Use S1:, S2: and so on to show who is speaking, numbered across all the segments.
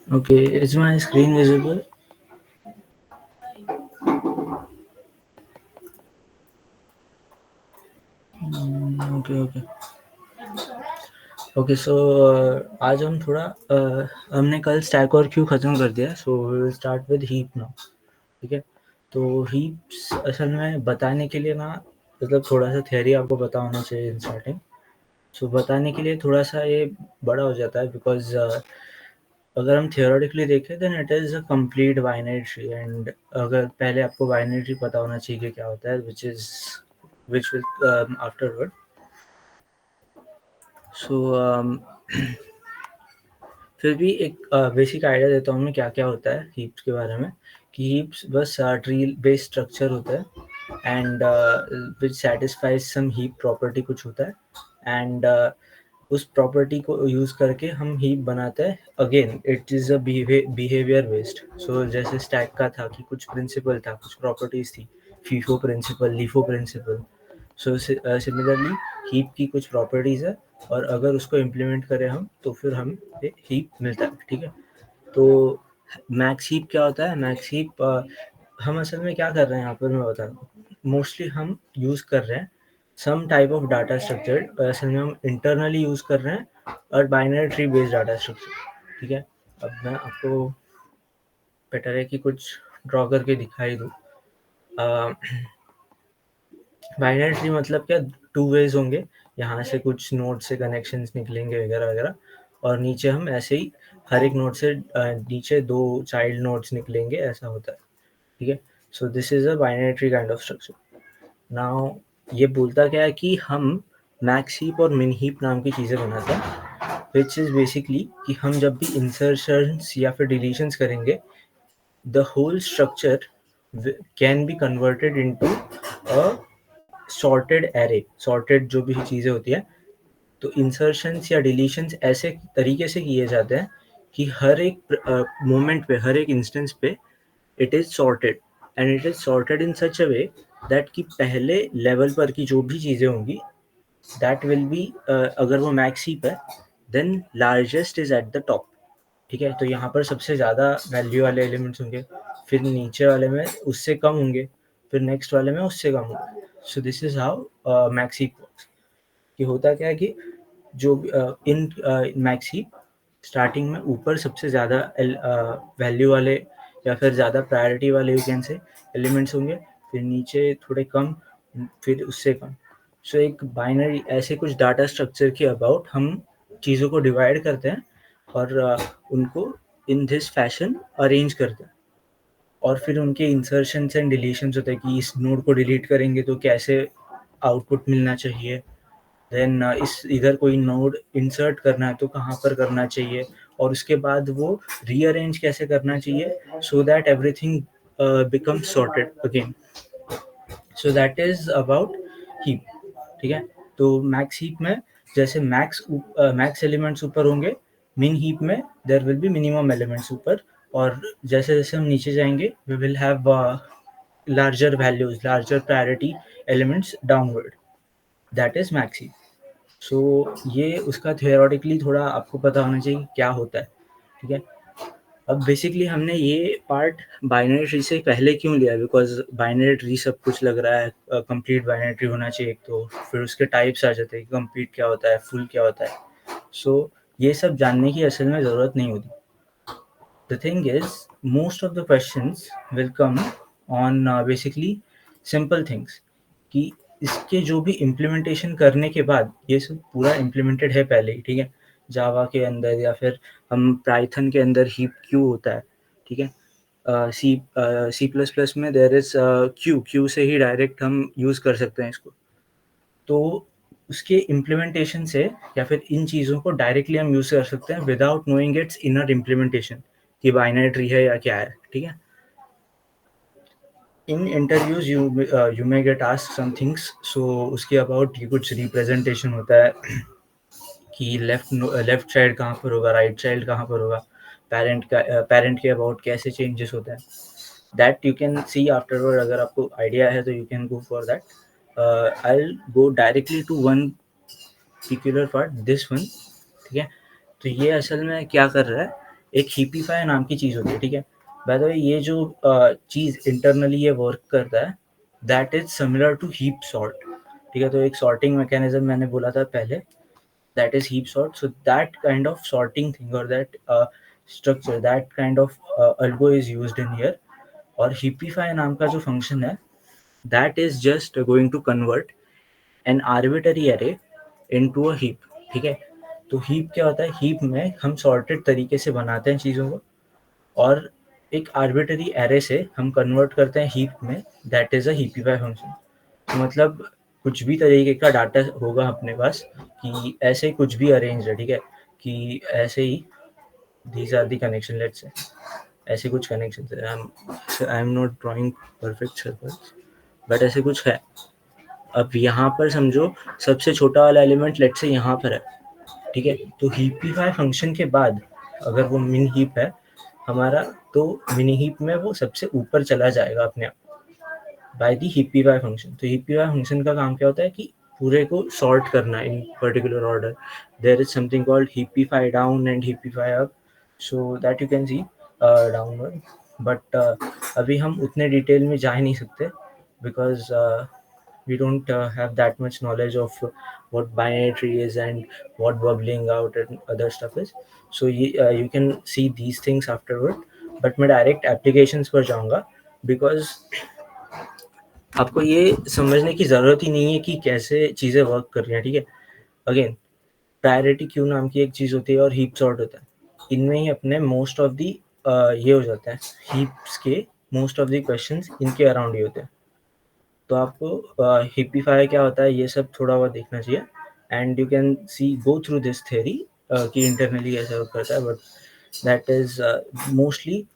S1: Okay, is my screen visible? Okay okay okay so आज हम थोड़ा हमने कल स्टैक और क्यू ख़त्म कर दिया, so will start with heap now. ठीक है, तो हीप्स असल में बताने के लिए ना, मतलब थोड़ा सा थियरी आपको पता होना चाहिए इन स्टार्टिंग। सो बताने के लिए थोड़ा सा ये बड़ा हो जाता है, बिकॉज अगर हम थियोरेटिकली देखें then it is a complete binary tree, and अगर पहले आपको बाइनरी ट्री पता होना चाहिए कि क्या होता है, विच विल आफ्टरवर्ड। सो फिर भी एक बेसिक आइडिया देता हूँ मैं क्या क्या होता है हीप्स के बारे में। कि हीप्स बस ट्री बेस्ड स्ट्रक्चर होता है, and which satisfies some heap property कुछ होता है, एंड उस प्रॉपर्टी को यूज़ करके हम हीप बनाते हैं। Again it is a behaviour based. So जैसे स्टैक का था कि कुछ प्रिंसिपल था, कुछ प्रॉपर्टीज थी, FIFO principle, LIFO principle. So similarly heap की कुछ प्रॉपर्टीज है, और अगर उसको इम्प्लीमेंट करें हम तो फिर हम हीप मिलता है। ठीक है, तो मैक्स हीप क्या होता है? मैक्स हीप हम असल में क्या कर रहे हैं यहाँ पर, मैं बता रहा हूँ। मोस्टली हम यूज़ कर रहे हैं some type of data structure, असल में हम इंटरनली यूज़ कर रहे हैं, और binary tree based data structure. ठीक है, अब मैं आपको बेटर है कि कुछ ड्रॉ करके दिखाई दूँ। बाइनरी ट्री मतलब क्या, टू वेज होंगे, यहाँ से कुछ नोड से कनेक्शंस निकलेंगे वगैरह वगैरह, और नीचे हम ऐसे ही हर एक नोड से नीचे दो चाइल्ड नोड्स निकलेंगे, ऐसा होता है। ठीक है, सो this is a binary tree kind of structure. Now ये बोलता क्या है कि हम मैक्स हीप और मिन हीप नाम की चीज़ें बनाते हैं, विच इज़ बेसिकली कि हम जब भी इंसर्शंस या फिर डिलीशंस करेंगे, the whole structure can be converted into a sorted array. Sorted जो भी चीज़ें होती है, तो इंसर्शंस या डिलीशंस ऐसे तरीके से किए जाते हैं कि हर एक मोमेंट पे, हर एक इंस्टेंस पे it is sorted, and it is sorted in such a way that कि पहले लेवल पर की जो भी चीज़ें होंगी, दैट विल बी, अगर वो मैक्स हीप है, then largest is at the top. ठीक है, तो यहाँ पर सबसे ज़्यादा वैल्यू वाले एलिमेंट्स होंगे, फिर नीचे वाले में उससे कम होंगे, फिर नेक्स्ट वाले में उससे कम होंगे। सो this is how max heap works. कि होता क्या है कि जो इन मैक्स हीप स्टार्टिंग में ऊपर सबसे ज़्यादा वैल्यू वाले या फिर ज़्यादा प्रायोरिटी वाले यू कैन से एलिमेंट्स होंगे, फिर नीचे थोड़े कम, फिर उससे कम। सो एक बाइनरी ऐसे कुछ डाटा स्ट्रक्चर के अबाउट हम चीज़ों को डिवाइड करते हैं, और उनको इन दिस फैशन अरेंज करते हैं, और फिर उनके इंसर्शंस एंड डिलीशंस होते हैं कि इस नोड को डिलीट करेंगे तो कैसे आउटपुट मिलना चाहिए, देन इस इधर कोई नोड इंसर्ट करना है तो कहाँ पर करना चाहिए, और उसके बाद वो रीअरेंज कैसे करना चाहिए, so that everything become sorted again. So that is about heap. ठीक है, तो मैक्स हीप में जैसे मैक्स एलिमेंट्स ऊपर होंगे, मिन हीप में there will be minimum elements ऊपर, और जैसे जैसे हम नीचे जाएंगे we will have larger values, larger priority elements downward. That is max heap. So ये उसका थियोरेटिकली थोड़ा आपको पता होना चाहिए क्या होता है। ठीक है, अब बेसिकली हमने ये पार्ट बाइनरी ट्री से पहले क्यों लिया, बिकॉज बाइनरी ट्री सब कुछ लग रहा है, कंप्लीट बाइनरी ट्री होना चाहिए एक, तो फिर उसके टाइप्स आ जाते हैं, कंप्लीट क्या होता है, फुल क्या होता है। सो ये सब जानने की असल में ज़रूरत नहीं होती। The thing is most of the questions will come on basically simple things, कि इसके जो भी इम्प्लीमेंटेशन करने के बाद, ये सब पूरा इम्प्लीमेंटेड है पहले ही। ठीक है, जावा के अंदर या फिर हम पाइथन के अंदर हीप क्यू होता है। ठीक है, सी प्लस प्लस में देयर इज क्यू, क्यू से ही डायरेक्ट हम यूज़ कर सकते हैं इसको। तो उसके इम्प्लीमेंटेशन से या फिर इन चीज़ों को डायरेक्टली हम यूज़ कर सकते हैं without knowing its inner implementation कि बाइनरी ट्री है या क्या है। ठीक है, in interviews you may get asked some things, so उसके अबाउट ये कुछ रिप्रेजेंटेशन होता है कि लेफ्ट साइड कहाँ पर होगा, राइट साइड कहाँ पर होगा, पेरेंट के अबाउट कैसे चेंजेस होता है, that you can C afterward. अगर आपको आइडिया है तो you can go for that. I'll go directly to one particular part, this one, ठीक है। तो ये असल में क्या कर रहा है, एक हीपीफाई नाम की चीज़ होती है, ठीक है। बाय द वे ये जो चीज़ इंटरनली ये वर्क करता है, that is similar to heap sort, ठीक है। तो एक सॉर्टिंग मैकेनिज्म मैंने बोला था पहले, that is heap sort. So that kind of sorting thing, or that structure, that kind of algo is used in here. और heapify नाम का जो function है, that is just going to convert an arbitrary array into a heap, ठीक है। तो heap क्या होता है, heap में हम sorted तरीके से बनाते हैं चीज़ों को, और एक arbitrary array से हम convert करते हैं heap में, that is a heapify function. मतलब कुछ भी तरीके का डाटा होगा अपने पास, कि ऐसे ही कुछ भी अरेंज है, ठीक है, कि ऐसे ही these are the connection, let's say ऐसे कुछ कनेक्शन है, I am not drawing perfect circles, but ऐसे कुछ है। अब यहाँ पर समझो सबसे छोटा वाला एलिमेंट लेट्स से यहाँ पर है, ठीक है। तो हीपीफाई फंक्शन के बाद अगर वो मिन हीप है हमारा, तो मिनी हीप में वो सबसे ऊपर चला जाएगा अपने आप बाय दी हीपीफाई फंक्शन। तो हीपीफाई फंक्शन का काम क्या होता है कि पूरे को सॉर्ट करना in particular order. There is something called heapify down and heapify up, so that you can see downward. But अभी हम उतने डिटेल में जा ही नहीं सकते, because we don't have that much knowledge of what binary tree is and what bubbling out and other stuff is. So you can see these things afterward, but मैं direct applications पर जाऊँगा, because आपको ये समझने की ज़रूरत ही नहीं है कि कैसे चीज़ें वर्क कर रही हैं, ठीक है। अगेन प्रायोरिटी क्यू नाम की एक चीज़ होती है और हीप सॉर्ट होता है, इनमें ही अपने मोस्ट ऑफ दी ये हो जाता है, हीप्स के मोस्ट ऑफ दी क्वेश्चंस इनके अराउंड ही होते हैं। तो आपको हिपिफाई क्या होता है ये सब थोड़ा बहुत देखना चाहिए, and you can C go through this theory कि इंटरनली ऐसा वर्क करता है, but that is mostly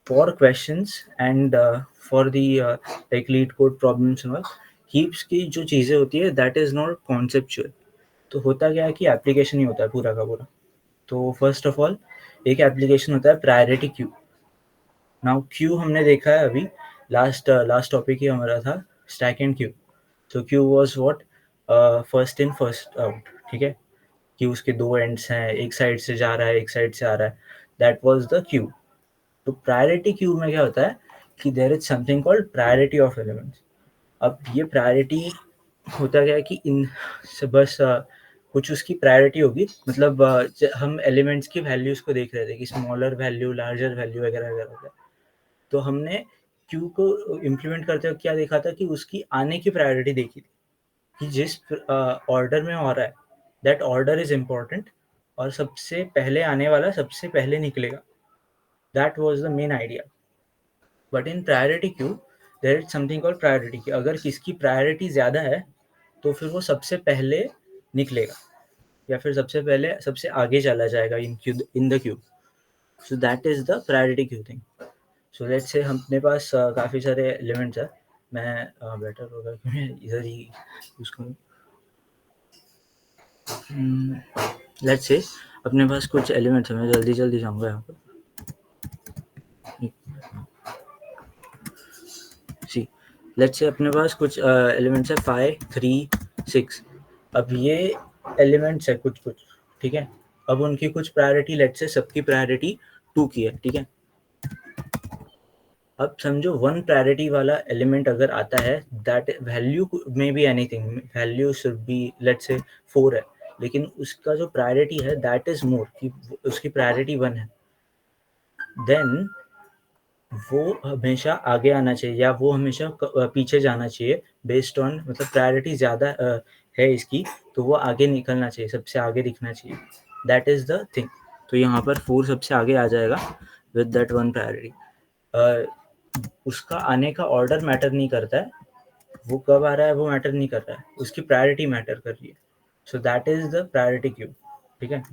S1: for questions and for the like lead code problems and all. Heaps की जो चीज़ें होती है दैट इज़ नॉट कॉन्सेप्चुअल। तो होता क्या है कि एप्लीकेशन ही होता है पूरा का पूरा। तो फर्स्ट ऑफ ऑल एक एप्लीकेशन होता है प्रायोरिटी क्यू। नाउ क्यू हमने देखा है अभी, लास्ट टॉपिक ही हमारा था स्टैक एंड क्यू। तो Q was what, first in first out, ठीक है। कि उसके दो एंड्स हैं, एक साइड से जा रहा है एक साइड से आ रहा है, दैट वाज द क्यू। तो प्रायोरिटी क्यू में क्या होता है कि there is something called priority of elements. अब ये प्रायोरिटी होता क्या है कि इन से बस कुछ उसकी प्रायोरिटी होगी, मतलब हम एलिमेंट्स की वैल्यूज को देख रहे थे कि स्मॉलर वैल्यू लार्जर वैल्यू वगैरह वगैरह। तो हमने क्यू को इम्प्लीमेंट करते हुए क्या देखा था कि उसकी आने की प्रायोरिटी देखी थी, कि जिस ऑर्डर में हो रहा है दैट ऑर्डर इज इम्पोर्टेंट, और सबसे पहले आने वाला सबसे पहले निकलेगा। That was the main idea. But in priority queue there is something called priority की, अगर किसकी प्रायोरिटी ज़्यादा है तो फिर वो सबसे पहले निकलेगा, या फिर सबसे पहले सबसे आगे चला जाएगा in the Q. So that is the priority Q thing. So let's say अपने पास काफ़ी सारे एलिमेंट्स है। मैं बेटर होगा कि मैं इधर ही यूज़ करूँ। लेट्स से अपने पास कुछ एलिमेंट्स है, मैं जल्दी जल्दी जाऊँगा यहाँ पर। सी लेट्स से अपने पास कुछ एलिमेंट्स है 5 3 6। अब ये एलिमेंट्स है कुछ कुछ, ठीक है। अब उनकी कुछ प्रायोरिटी लेट्स से सबकी प्रायोरिटी 2 की है, ठीक है। अब समझो वन प्रायोरिटी वाला एलिमेंट अगर आता है, दैट वैल्यू में be anything, value should be let's say 4 है, लेकिन उसका जो प्रायोरिटी है दैट इज मोर, कि उसकी प्रायोरिटी 1 है, देन वो हमेशा आगे आना चाहिए या वो हमेशा पीछे जाना चाहिए बेस्ड ऑन, मतलब प्रायोरिटी ज़्यादा है इसकी, तो वो आगे निकलना चाहिए, सबसे आगे दिखना चाहिए। That is the thing. तो यहाँ पर 4 सबसे आगे आ जाएगा विद दैट वन प्रायोरिटी। उसका आने का ऑर्डर मैटर नहीं करता है, वो कब आ रहा है वो मैटर नहीं कर रहा है, उसकी प्रायोरिटी मैटर कर रही है। So that is the priority queue, ठीक है।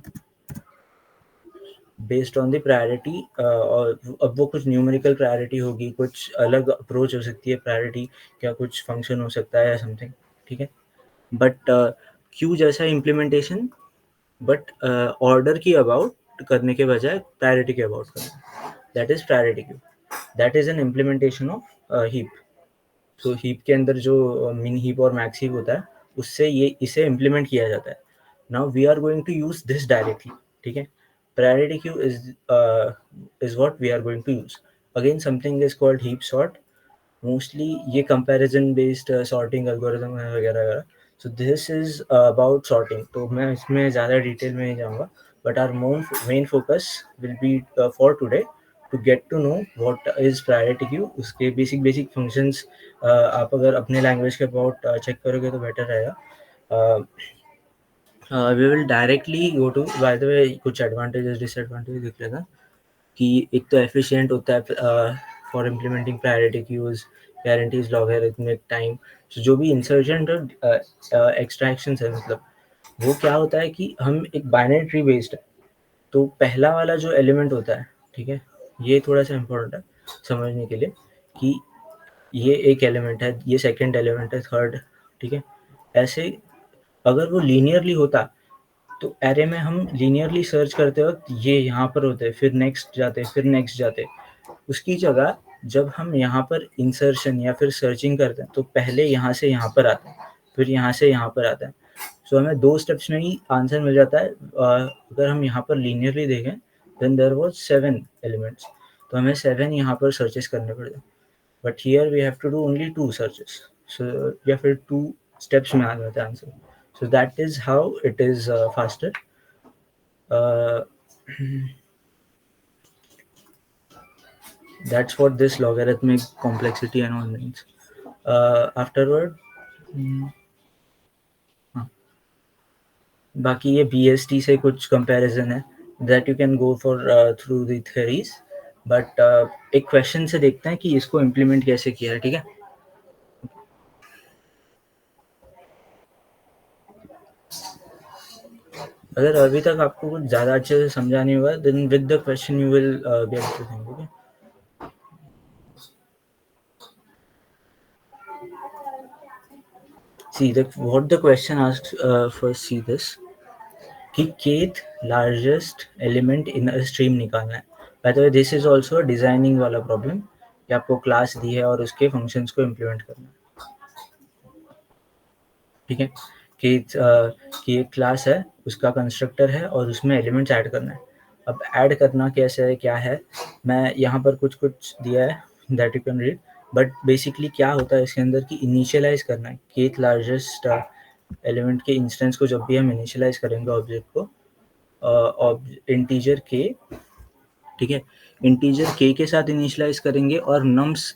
S1: बेस्ड ऑन द प्रायोरिटी, और अब वो कुछ न्यूमेरिकल प्रायोरिटी होगी, कुछ अलग अप्रोच हो सकती है प्रायोरिटी, क्या कुछ फंक्शन हो सकता है या समथिंग, ठीक है। बट क्यू जैसा इम्प्लीमेंटेशन, बट ऑर्डर की अबाउट करने के बजाय प्रायोरिटी के अबाउट करना, that is priority Q, that is an implementation of heap. So heap के अंदर जो मिन हीप और मैक्स हीप होता है, उससे इसे इम्प्लीमेंट किया जाता है. Now we are going to use this directly. ठीक है, priority queue is what we are going to use. Again something is called heap sort. Mostly ये कंपैरिजन बेस्ड सॉर्टिंग एल्गोरिथम है वगैरह वगैरह. So this is about sorting, तो मैं इसमें ज़्यादा डिटेल में नहीं जाऊँगा, but our main focus will be for today to get to know what is priority queue. उसके बेसिक बेसिक फंक्शंस आप अगर अपने लैंग्वेज के अबाउट चेक करोगे तो बेटर रहेगा. We will directly go to, by the way कुछ advantages disadvantages दिख लेना कि एक तो एफिशिएंट होता है for implementing priority queues, guarantees logarithmic time. जो भी इंसर्शन एक्सट्रैक्शन है, मतलब वो क्या होता है कि हम एक बाइनरी ट्री बेस्ड है. तो पहला वाला जो एलिमेंट होता है, ठीक है, ये थोड़ा सा इम्पोर्टेंट है समझने के लिए कि ये एक एलिमेंट है, ये सेकंड एलिमेंट है, थर्ड. ठीक है, ऐसे अगर वो लीनियरली होता तो एरे में हम लीनियरली सर्च करते वक्त ये यहाँ पर होते, फिर नेक्स्ट जाते, फिर नेक्स्ट जाते. उसकी जगह जब हम यहाँ पर इंसर्शन या फिर सर्चिंग करते हैं तो पहले यहाँ से यहाँ पर आते हैं, फिर यहाँ से यहाँ पर आता है. सो हमें 2 स्टेप्स में ही आंसर मिल जाता है. अगर हम यहाँ पर लीनियरली देखें देन देयर वाज 7 एलिमेंट्स, तो हमें 7 यहाँ पर सर्चेस करने पड़ते. But here we have to do only 2 searches. So या फिर 2 स्टेप्स में आ जाता है answer. So that is how it is faster. That's what this logarithmic complexity and all means. Afterward, हाँ, बाकी ये BST से कुछ कंपैरिजन है that you can go for through the theories, but एक क्वेश्चन से देखते हैं कि इसको इम्प्लीमेंट कैसे किया है. ठीक है, अगर अभी तक आपको कुछ ज़्यादा अच्छे से समझा नहीं हुआ then with the question you will get to think. Okay, see what the question asks. First see this कि kth largest element in a stream निकालना है. Bye the way this is also designing वाला problem कि आपको class दी है और उसके functions को इम्प्लीमेंट करना है. ठीक है, कि एक क्लास है, उसका कंस्ट्रक्टर है और उसमें एलिमेंट्स ऐड करना है. अब ऐड करना कैसे है, क्या है, मैं यहाँ पर कुछ कुछ दिया है that you can read. But basically क्या होता है इसके अंदर कि इनिशियलाइज करना है केथ लार्जेस्ट एलिमेंट के इंस्टेंस को. जब भी हम इनिशियलाइज करेंगे ऑब्जेक्ट को इंटीजर के, ठीक है, इंटीजर के साथ इनिशियलाइज करेंगे और नम्स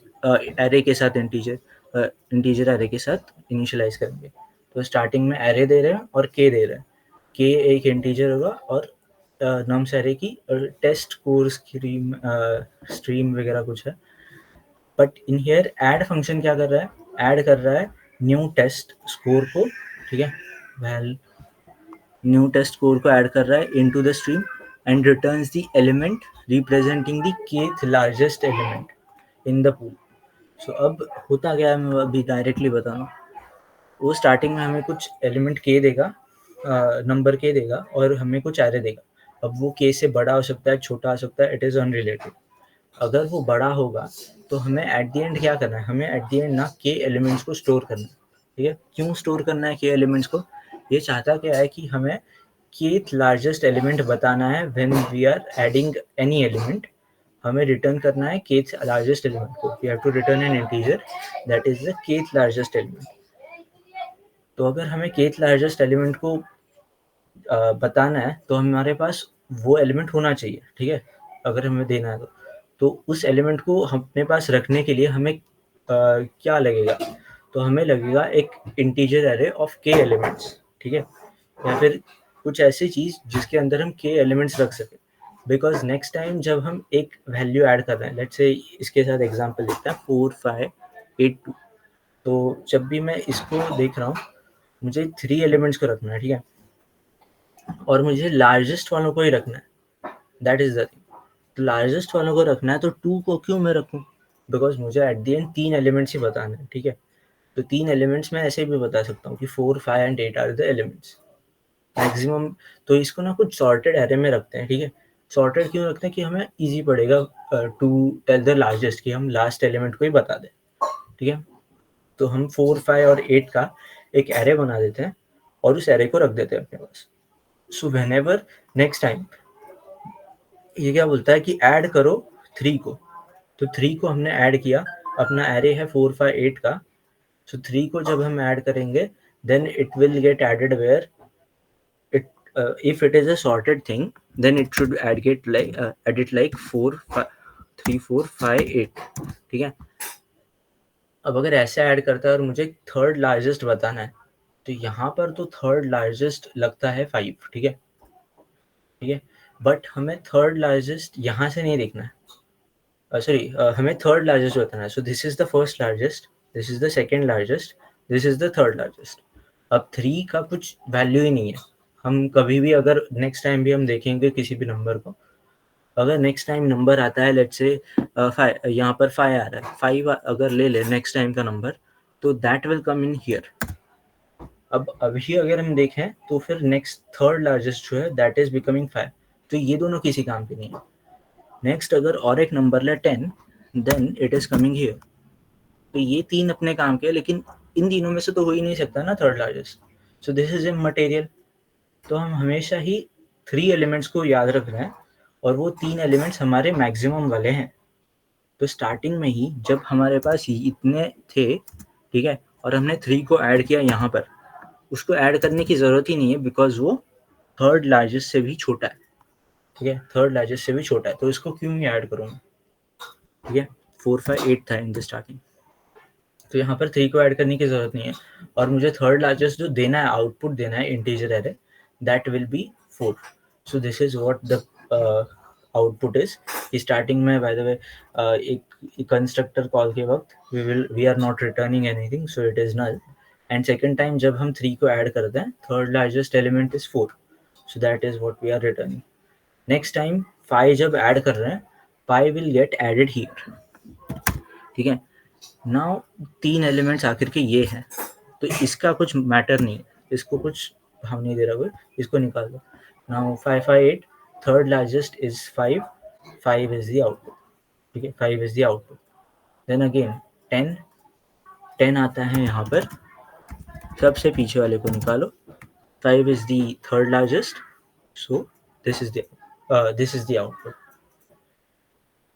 S1: एरे के साथ इंटीजर एरे के साथ इनिशियलाइज करेंगे. तो स्टार्टिंग में एरे दे रहे हैं और के दे रहे हैं. के एक इंटीजर होगा और नम्स एरे की टेस्ट कोर स्ट्रीम वगैरह कुछ है. But in here add function क्या कर रहा है, ऐड कर रहा है न्यू टेस्ट स्कोर को. ठीक है, वेल न्यू टेस्ट स्कोर को ऐड कर रहा है into the stream and returns the element representing the kth largest element in the pool. So अब होता क्या है, मैं अभी डायरेक्टली बता रहा हूँ. वो स्टार्टिंग में हमें कुछ एलिमेंट के देगा, नंबर के देगा और हमें कुछ एरे देगा. अब वो के से बड़ा हो सकता है, छोटा हो सकता है, इट इज़ अनरिलेटेड. अगर वो बड़ा होगा तो हमें एट द एंड क्या करना है, हमें एट द एंड ना के एलिमेंट्स को स्टोर करना है. ठीक है, क्यों स्टोर करना है के एलिमेंट्स को, ये चाहता क्या है कि हमें kth लार्जेस्ट एलिमेंट बताना है when we are adding any element. हमें रिटर्न करना है kth लार्जेस्ट एलिमेंट को. We have to return an integer that is the kth largest element. तो अगर हमें kth लार्जेस्ट एलिमेंट को बताना है तो हमारे पास वो एलिमेंट होना चाहिए. ठीक है, अगर हमें देना है तो उस एलिमेंट को अपने पास रखने के लिए हमें क्या लगेगा, तो हमें लगेगा एक इंटीजर एरे ऑफ के एलिमेंट्स. ठीक है, या फिर कुछ ऐसी चीज़ जिसके अंदर हम के एलिमेंट्स रख सकें. बिकॉज नेक्स्ट टाइम जब हम एक वैल्यू ऐड कर रहे हैं, लेट्स से इसके साथ एग्जांपल देखते हैं 4582. तो जब भी मैं इसको देख रहा हूँ मुझे 3 एलिमेंट्स को रखना है. ठीक है, और मुझे लार्जेस्ट वालों को ही रखना है. That is the thing. तो लार्जेस्ट वालों को रखना है तो 2 को क्यों मैं रखूँ, बिकॉज मुझे एट द एंड 3 एलिमेंट्स ही बताने हैं. ठीक है, तो 3 एलिमेंट्स मैं ऐसे भी बता सकता हूँ कि 4, 5 and 8 are the elements maximum. तो इसको ना कुछ सॉर्टेड एरे में रखते हैं. ठीक है, सॉर्टेड क्यों रखते हैं कि हमें इजी पड़ेगा टू टेल द लार्जेस्ट, कि हम लास्ट एलिमेंट को ही बता दें. ठीक है, तो हम 4, 5 और 8 का एक एरे बना देते हैं और उस एरे को रख देते हैं अपने पास। सो व्हेनेवर नेक्स्ट टाइम ये क्या बोलता है कि ऐड करो 3 को, तो 3 को हमने ऐड किया, अपना एरे है 4, 5, 8 का, सो 3 को जब हम ऐड करेंगे then it will get added where it if it is a sorted thing then it should add it like 4 5 3 4 5 8, ठीक है। अब अगर ऐसे ऐड करता है और मुझे थर्ड लार्जेस्ट बताना है तो यहाँ पर तो थर्ड लार्जेस्ट लगता है 5, ठीक है, ठीक है, बट हमें थर्ड लार्जेस्ट यहाँ से नहीं देखना है, सॉरी हमें थर्ड लार्जेस्ट बताना है। सो this is the first largest, this is the second largest, this is the third largest. अब 3 का कुछ वैल्यू ही नहीं है, हम कभी भी अगर नेक्स्ट टाइम भी हम देखेंगे किसी भी नंबर को, अगर नेक्स्ट टाइम नंबर आता है लेट्स से 5, यहाँ पर 5 आ रहा है, 5 अगर ले ले नेक्स्ट टाइम का नंबर तो that will come in here. अब अभी अगर हम देखें तो फिर नेक्स्ट थर्ड लार्जेस्ट जो है दैट इज बिकमिंग 5, तो ये दोनों किसी काम के नहीं है। नेक्स्ट अगर और एक नंबर ले 10 then it is coming here, तो ये 3 अपने काम के, लेकिन इन तीनों में से तो हो ही नहीं सकता ना third largest, so this is immaterial. तो हम हमेशा ही 3 एलिमेंट्स को याद रख रहे हैं और वो 3 एलिमेंट्स हमारे मैक्सिमम वाले हैं। तो स्टार्टिंग में ही जब हमारे पास इतने थे, ठीक है, और हमने 3 को ऐड किया यहाँ पर, उसको ऐड करने की ज़रूरत ही नहीं है बिकॉज वो थर्ड लार्जेस्ट से भी छोटा है, ठीक है, थर्ड लार्जेस्ट से भी छोटा है, तो इसको क्यों नहीं ऐड करूँ, ठीक है। 4 5 8 था इन द स्टार्टिंग, तो यहाँ पर 3 को ऐड करने की ज़रूरत नहीं है और मुझे थर्ड लार्जेस्ट जो देना है, आउटपुट देना है integer array, that will be 4। So this is what the output is. Starting में बाय द वे एक कंस्ट्रक्टर कॉल के वक्त we are not returning anything, so it is null. And second time जब हम 3 को add करते हैं, third largest element is 4, so that is what we are returning. Next time 5 जब add कर रहे हैं, 5 विल गेट एडेड हियर, ठीक है। नाउ 3 एलिमेंट्स आखिर के ये हैं, तो इसका कुछ मैटर नहीं है, इसको कुछ भाव नहीं दे रहा कोई, इसको निकाल दो। Now 5 5 8, third largest is 5, 5 is the output, ठीक है, 5 is the output. Then again 10 10 आता है यहाँ पर, सबसे पीछे वाले को निकालो, 5 is the third largest, so this is the output.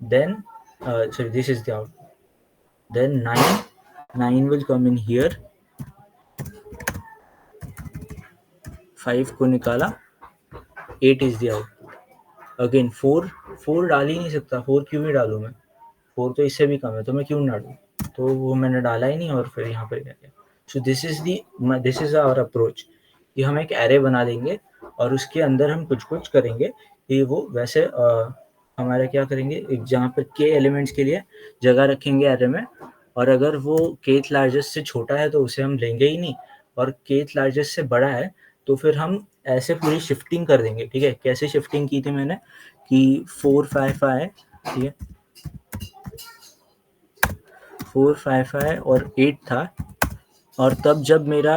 S1: Then sorry, this is the output. Then 9 will come in here, 5 को निकाला, 8 is the output. Again 4 डाल ही नहीं सकता, 4 क्यों ही डालूँ मैं, 4 तो इससे भी कम है, तो मैं क्यों डालूँ, तो वो मैंने डाला ही नहीं और फिर यहाँ पर क्या किया। So this is our approach कि हम एक एरे बना देंगे और उसके अंदर हम कुछ कुछ करेंगे कि वो वैसे हमारा क्या करेंगे, एक जहाँ पर के एलिमेंट्स के लिए जगह रखेंगे एरे में, और अगर वो केथ लार्जेस्ट से छोटा है तो उसे हम लेंगे ही नहीं, और केथ लार्जेस्ट से बड़ा है तो फिर हम ऐसे पूरी शिफ्टिंग कर देंगे, ठीक है। कैसे शिफ्टिंग की थी मैंने कि 4 5 5, ठीक है, 4 5 5 और 8 था, और तब जब मेरा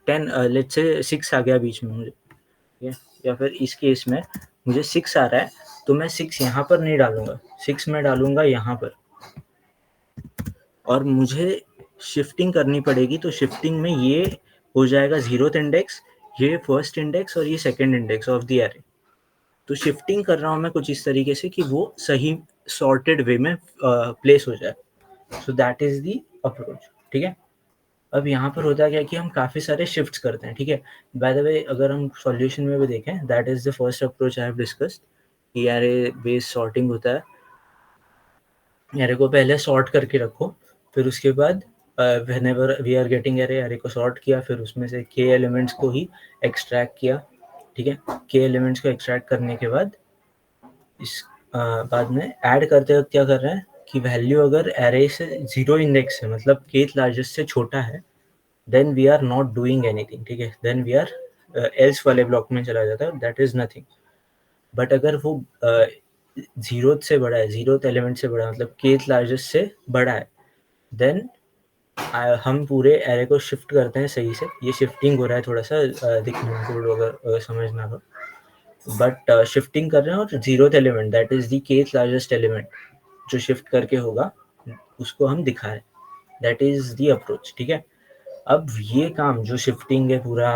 S1: 10 लेट्स से 6 आ गया बीच में मुझे, ठीक है, या फिर इस केस में मुझे 6 आ रहा है, तो मैं 6 यहाँ पर नहीं डालूंगा, 6 में डालूंगा यहाँ पर, और मुझे शिफ्टिंग करनी पड़ेगी। तो शिफ्टिंग में ये हो जाएगा 0th इंडेक्स, ये फर्स्ट इंडेक्स और ये second index of the array. तो शिफ्टिंग कर रहा हूँ मैं कुछ इस तरीके से कि वो सही सॉर्टेड वे में प्लेस हो जाए। सो दैट इज द अप्रोच, ठीक है। अब यहाँ पर होता है क्या कि हम काफ़ी सारे शिफ्ट्स करते हैं, ठीक है। बाय द वे अगर हम सॉल्यूशन में भी देखें, that is the first approach I have discussed, कि एरे बेस्ड सॉर्टिंग होता है। एरे को पहले सॉर्ट करके रखो, फिर उसके बाद whenever we are getting array को सॉर्ट किया, फिर उसमें से के एलिमेंट्स को ही एक्सट्रैक्ट किया, ठीक है। के एलिमेंट्स को एक्सट्रैक्ट करने के बाद इस बाद में ऐड करते वक्त क्या कर रहे हैं कि वैल्यू अगर एरे से 0 इंडेक्स है, मतलब केथ लार्जेस्ट से छोटा है, then we are not doing anything, ठीक है, देन वी आर एल्स वाले ब्लॉक में चला जाता है, दैट इज नथिंग। बट अगर वो जीरोथ से बड़ा है, जीरोथ एलिमेंट से बड़ा, मतलब केथ लार्जेस्ट से बड़ा है, देन हम पूरे एरे को शिफ्ट करते हैं सही से। ये शिफ्टिंग हो रहा है थोड़ा सा दिखने में कोड अगर समझना हो, बट शिफ्टिंग कर रहे हैं, और zeroth element that is the kth largest element जो शिफ्ट करके होगा उसको हम दिखा रहे हैं। दैट इज द अप्रोच, ठीक है। अब ये काम जो शिफ्टिंग है पूरा,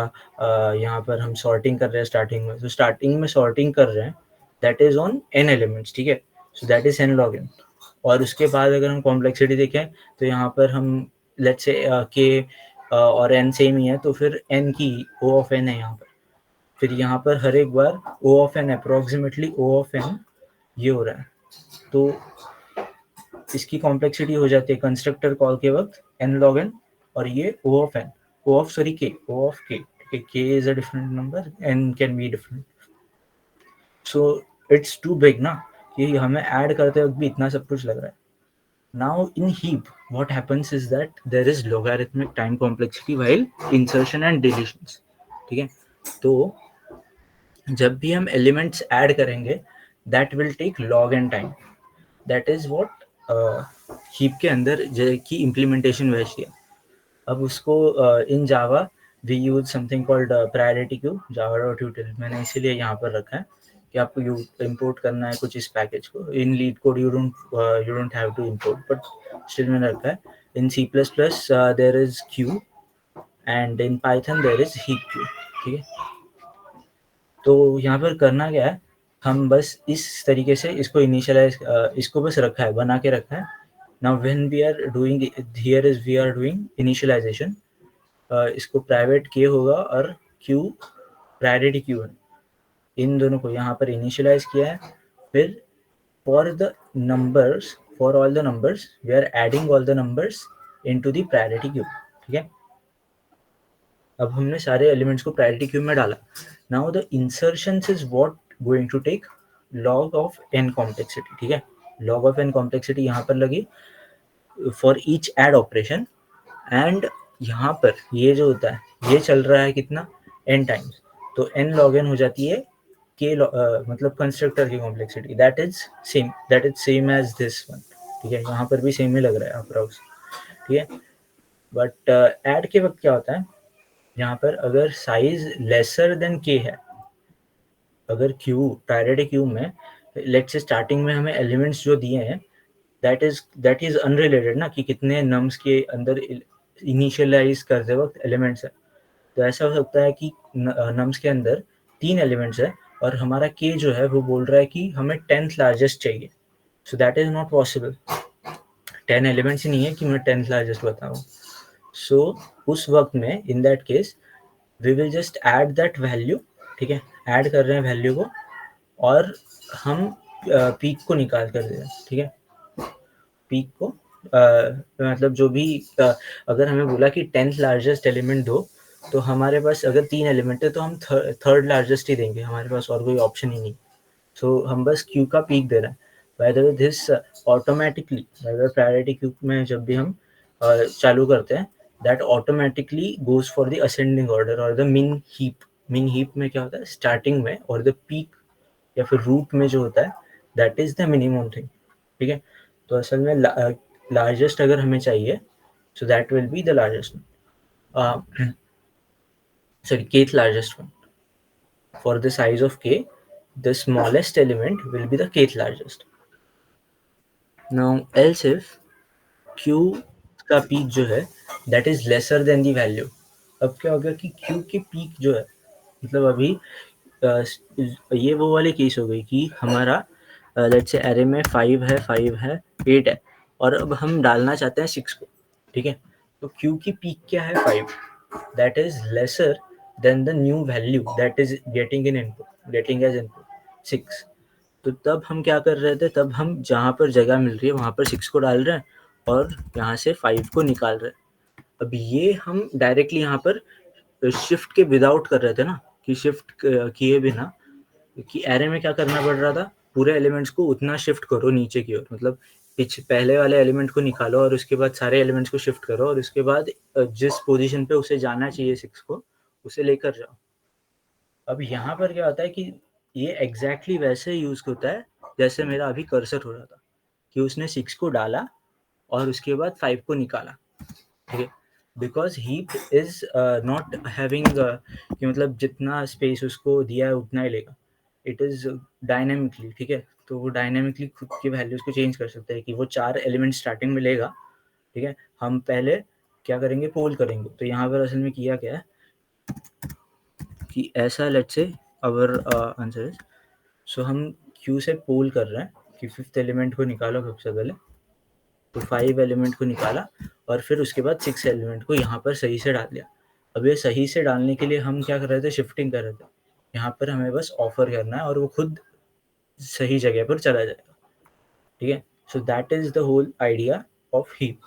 S1: यहाँ पर हम सॉर्टिंग कर रहे हैं स्टार्टिंग में, तो स्टार्टिंग में सॉर्टिंग कर रहे हैं, that is on n elements, ठीक है। So that is n log n। और उसके बाद अगर हम कॉम्प्लेक्सिटी देखें तो यहाँ पर हम लेट्स से k और n सेम ही है, तो फिर n की O of n है यहाँ पर। फिर यहाँ पर हर एक बार O of n approximately O of n ये हो रहा है, तो इसकी कॉम्प्लेक्सिटी हो जाती है कंस्ट्रक्टर कॉल के वक्त n log n, और ये O of n, O of sorry k, O of k, ठीक है। k is a different number, n can be different, so it's too big ना, ये हमें ऐड करते वक्त भी इतना सब कुछ लग रहा है। Now in heap, what happens is that there is logarithmic time complexity while insertion and deletions, ठीक है। तो जब भी हम एलिमेंट्स ऐड करेंगे that will take log n time, that is what heap के अंदर की इम्प्लीमेंटेशन वैसी है। अब उसको in Java we use something called priority queue, Java dot util, मैंने इसीलिए यहाँ पर रखा है कि आपको इंपोर्ट करना है कुछ इस पैकेज को। In LeetCode you don't have to import, but still मैंने रखा है। In C plus plus there is queue and in Python there is heap queue, ठीक है। तो यहाँ पर करना क्या है, हम बस इस तरीके से इसको इनिशियलाइज, इसको बस रखा है, बना के रखा है। Now when we are doing here is we are doing initialization, इसको प्राइवेट के होगा और क्यू प्रायोरिटी क्यू है, इन दोनों को यहाँ पर इनिशियलाइज किया है। फिर for the numbers, for all the numbers we are adding all the numbers into the priority queue, ठीक है। अब हमने सारे एलिमेंट्स को प्रायोरिटी क्यू में डाला। Now the insertions is what going to take log of n complexity, ठीक है। log of n कॉम्प्लेक्सिटी यहाँ पर लगी for each add operation, and यहाँ पर ये जो होता है ये चल रहा है कितना n टाइम्स, तो n log n हो जाती है k मतलब कंस्ट्रक्टर की complexity, that is same as this one, ठीक है। यहाँ पर भी सेम ही लग रहा है अप्रॉक्स, ठीक है। बट ऐड के वक्त क्या होता है, यहाँ पर अगर साइज लेसर देन k है, अगर क्यू प्रायोरिटी क्यू में लेट्स से स्टार्टिंग में हमें एलिमेंट्स जो दिए हैं दैट इज अनरिलेटेड ना, कि कितने नम्स के अंदर इनिशियलाइज करते वक्त एलिमेंट्स है। तो ऐसा हो सकता है कि नम्स के अंदर 3 एलिमेंट्स है और हमारा के जो है वो बोल रहा है कि हमें 10th लार्जेस्ट चाहिए, so that is not possible. 10 elements ही नहीं है कि मैं 10th लार्जेस्ट बताऊँ। सो उस वक्त में in that case we will just add that value, ठीक है। ऐड कर रहे हैं वैल्यू को और हम पीक को निकाल कर दे रहे हैं, ठीक है। पीक को मतलब जो भी अगर हमें बोला कि 10th लार्जेस्ट एलिमेंट दो, तो हमारे पास अगर 3 एलिमेंट है तो हम थर्ड लार्जेस्ट ही देंगे, हमारे पास और कोई ऑप्शन ही नहीं। सो हम बस क्यू का पीक दे रहे हैं। Bye the way this automatically, by the priority queue में जब भी हम चालू करते हैं, that automatically goes for the ascending order और द मिन हीप। मिन हीप में क्या होता है, स्टार्टिंग में और द पीक या फिर रूट में जो होता है that is the minimum thing, ठीक है। तो असल में लार्जेस्ट अगर हमें चाहिए, so that will be the largest, sorry, kth largest one. For the size of k, the smallest element will be the kth largest. Now else if q का peak जो है that is lesser than the value, अब क्या होगा कि q की peak जो है, मतलब अभी ये वो वाली केस हो गई कि हमारा लेट्स से एरे में 5 है 8 है और अब हम डालना चाहते हैं 6 को, ठीक है। तो q की पीक क्या है 5, that is lesser than the new value that is getting as input 6। तो तब हम क्या कर रहे थे, तब हम जहाँ पर जगह मिल रही है वहाँ पर 6 को डाल रहे हैं और यहाँ से 5 को निकाल रहे हैं। अब ये हम डायरेक्टली यहाँ पर शिफ्ट के विदाउट कर रहे थे ना, कि शिफ्ट किए बिना, कि एरे में क्या करना पड़ रहा था, पूरे एलिमेंट्स को उतना शिफ्ट करो नीचे की ओर, मतलब पहले वाले एलिमेंट को निकालो और उसके बाद सारे एलिमेंट्स को शिफ्ट करो और उसके बाद जिस पोजीशन पे उसे जाना चाहिए 6 को, उसे लेकर जाओ। अब यहाँ पर क्या होता है कि ये एग्जैक्टली वैसे यूज होता है जैसे मेरा अभी कर्सर हो रहा था, कि उसने 6 को डाला और उसके बाद 5 को निकाला, ठीक है। Because heap is not having कि मतलब जितना स्पेस उसको दिया है उतना ही लेगा, इट इज डायनेमिकली, ठीक है। तो वो डायनेमिकली खुद की वैल्यूज को चेंज कर सकता है कि वो 4 एलिमेंट स्टार्टिंग में लेगा, ठीक है, हम पहले क्या करेंगे, पोल करेंगे। तो यहाँ पर असल में किया क्या है कि ऐसा, let's say our answer is, सो हम क्यू से पोल कर रहे हैं कि फिफ्थ एलिमेंट को निकालो सबसे पहले। तो 5 एलिमेंट को निकाला और फिर उसके बाद 6 एलिमेंट को यहाँ पर सही से डाल दिया। अब ये सही से डालने के लिए हम क्या कर रहे थे, शिफ्टिंग कर रहे थे। यहाँ पर हमें बस ऑफर करना है और वो खुद सही जगह पर चला जाएगा, ठीक है। So that is the whole idea of heap.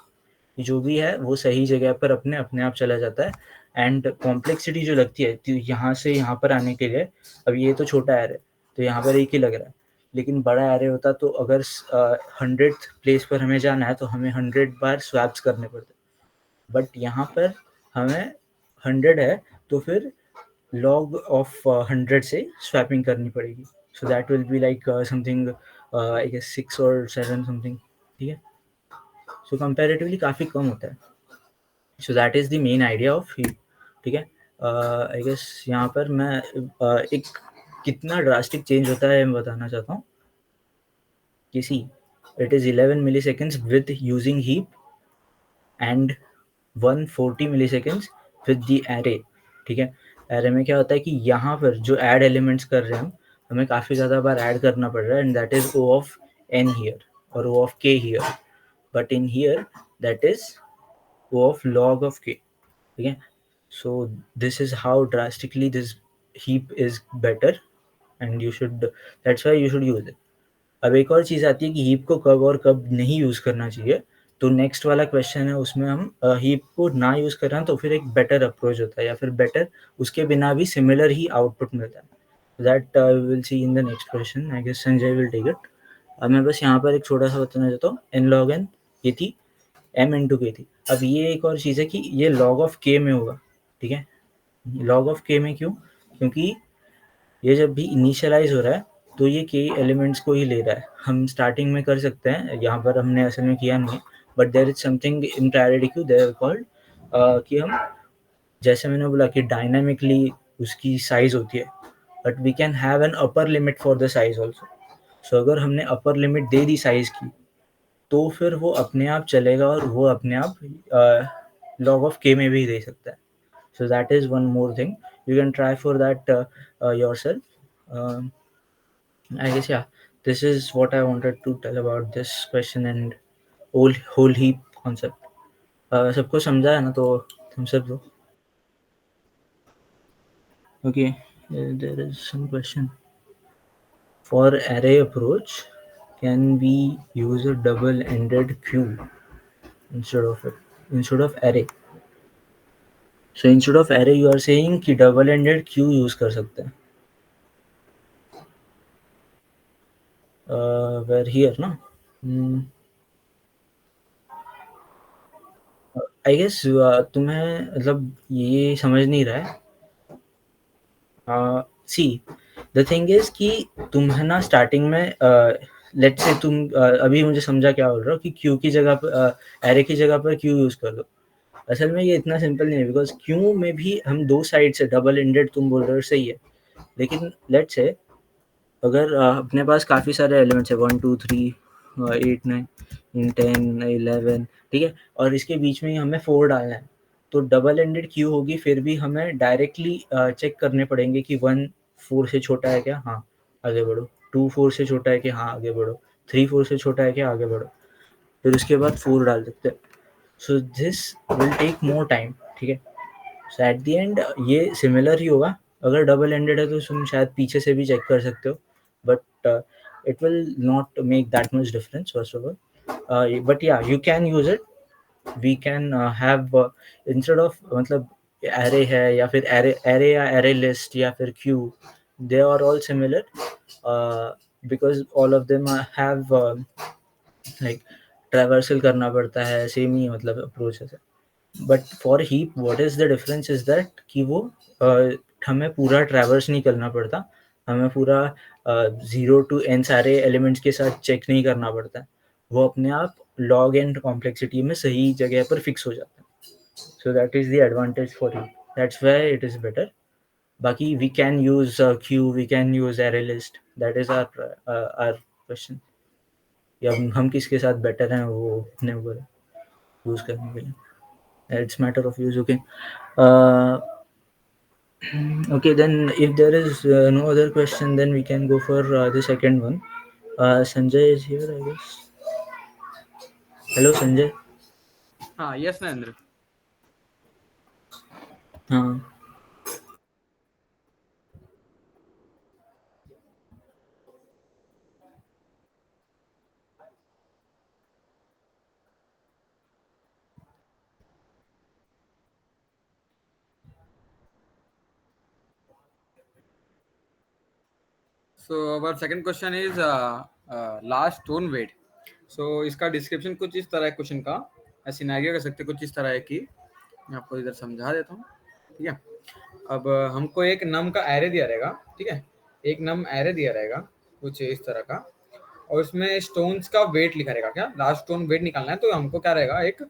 S1: जो भी है वो सही जगह पर अपने अपने आप चला जाता है। एंड कॉम्प्लेक्सिटी जो लगती है तो यहाँ से यहाँ पर आने के लिए, अब ये तो छोटा एरे, तो यहाँ पर एक ही लग रहा है, लेकिन बड़ा एरे होता तो अगर 100th प्लेस पर हमें जाना है तो हमें 100 बार स्वैप्स करने पड़ते। बट यहाँ पर हमें 100 है तो फिर log of 100 से स्वैपिंग करनी पड़ेगी। So that will be like something I guess 6 और 7 समथिंग, ठीक है। सो कंपैरेटिवली काफ़ी कम होता है। So that is the main idea of heap, ठीक है। आई गेस यहाँ पर मैं एक कितना ड्रास्टिक चेंज होता है मैं बताना चाहता हूँ कि see, it is 11 milliseconds with using heap and 140 milliseconds with the array, ठीक है। एरे में क्या होता है कि यहाँ पर जो ऐड एलिमेंट्स कर रहे हैं हम, हमें काफ़ी ज़्यादा बार ऐड करना पड़ रहा है, and that is O of n here और O of k here, but in here that is O of log of k, ठीक है। So this is how drastically this heap is better and you should, that's why you should use it. अब एक और चीज़ आती है कि heap को कब और कब नहीं यूज़ करना चाहिए। तो नेक्स्ट वाला क्वेश्चन है, उसमें हम हीप को ना यूज़ कर रहे हैं तो फिर एक बेटर अप्रोच होता है, या फिर बेटर उसके बिना भी सिमिलर ही आउटपुट मिलता है। That will see in the next question, I guess Sanjay will take it. अब मैं बस यहाँ पर एक छोटा सा बताना चाहता हूँ, एन लॉग एन ये थी, एम इंटू के थी। अब ये एक और चीज़ है कि ये लॉग ऑफ के में होगा, ठीक है। लॉग ऑफ के में क्यों, क्योंकि ये जब भी इनिशियलाइज हो रहा है तो ये के एलिमेंट्स को ही ले रहा है। हम स्टार्टिंग में कर सकते हैं, यहाँ पर हमने असल में किया नहीं, but there is something in priority queue there called कि हम, जैसे मैंने बोला कि डायनामिकली उसकी साइज होती है, but we can have an upper limit for the size also. So अगर हमने अपर लिमिट दे दी साइज की तो फिर वो अपने आप चलेगा और वो अपने आप लॉग ऑफ के में भी दे सकता है। So that is one more thing. You can try for that yourself. I guess yeah. This is what I wanted to tell about this question and whole heap concept. सबको समझा है ना, तो thumbs up दो. Okay, there is some question. For array approach, can we use a double-ended queue instead of array? So instead of array, you are saying कि double-ended queue use कर सकते हैं. Where here ना? I guess तुम्हें मतलब ये समझ नहीं रहा है। सी, द थिंग इज कि तुम है ना स्टार्टिंग में लेट्स से तुम अभी मुझे समझा क्या बोल रहे हो कि क्यू की जगह पर एरे की जगह पर क्यू यूज कर दो। असल में ये इतना सिंपल नहीं है, बिकॉज क्यू में भी हम दो साइड से डबल एंडेड तुम बोल रहे हो, सही है, लेकिन लेट्स से अगर अपने पास काफ़ी सारे एलिमेंट्स है 1 2 3 8 9 10 11, ठीक है, और इसके बीच में ही हमें 4 डालना है, तो डबल एंडेड क्यू होगी, फिर भी हमें डायरेक्टली चेक करने पड़ेंगे कि 1 4 से छोटा है क्या, हाँ आगे बढ़ो, 2 4 से छोटा है कि हाँ आगे बढ़ो, 3 4 से छोटा है क्या आगे बढ़ो, फिर उसके बाद 4 डाल सकते हैं। So this will take more time, ठीक है। सो एट द एंड ये सिमिलर ही होगा। अगर डबल एंडेड है तो तुम शायद पीछे से भी चेक कर सकते हो, but it will not make that much difference first of all. But yeah, you can use it. We can have instead of मतलब array है या फिर array या array list या फिर queue, they are all similar because all of them have like traversal करना पड़ता है, सेम ही मतलब अप्रोच है। But for heap what is the difference is that कि वो हमें पूरा ट्रैवर्स नहीं करना पड़ता, हमें पूरा 0 to n सारे एलिमेंट्स के साथ चेक नहीं करना पड़ता, वो अपने आप लॉग एंड कॉम्प्लेक्सिटी में सही जगह पर फिक्स हो जाता है। So that is the advantage for heap, that's why it is better. बाकी we can use queue, we can use array list, that is our question, या हम किसके साथ बेटर हैं वो नहीं बोले, यूज करने के लिए. It's matter of use. Okay. Okay, then if there is no other question, then we can go for the second one. Sanjay is here, I guess. Hello, Sanjay.
S2: हाँ यस नरेंद्र.
S1: हाँ.
S2: So our second question is last stone weight. So इसका description कुछ इस तरह है question का, scenario कह सकते कुछ इस तरह है कि मैं आपको इधर समझा देता हूँ. ठीक है. अब हमको एक नम का एरे दिया रहेगा. ठीक है. एक नम एरे दिया रहेगा कुछ इस तरह का, और उसमें स्टोन्स का वेट लिखा रहेगा. क्या लास्ट स्टोन वेट निकालना है, तो हमको क्या रहेगा, एक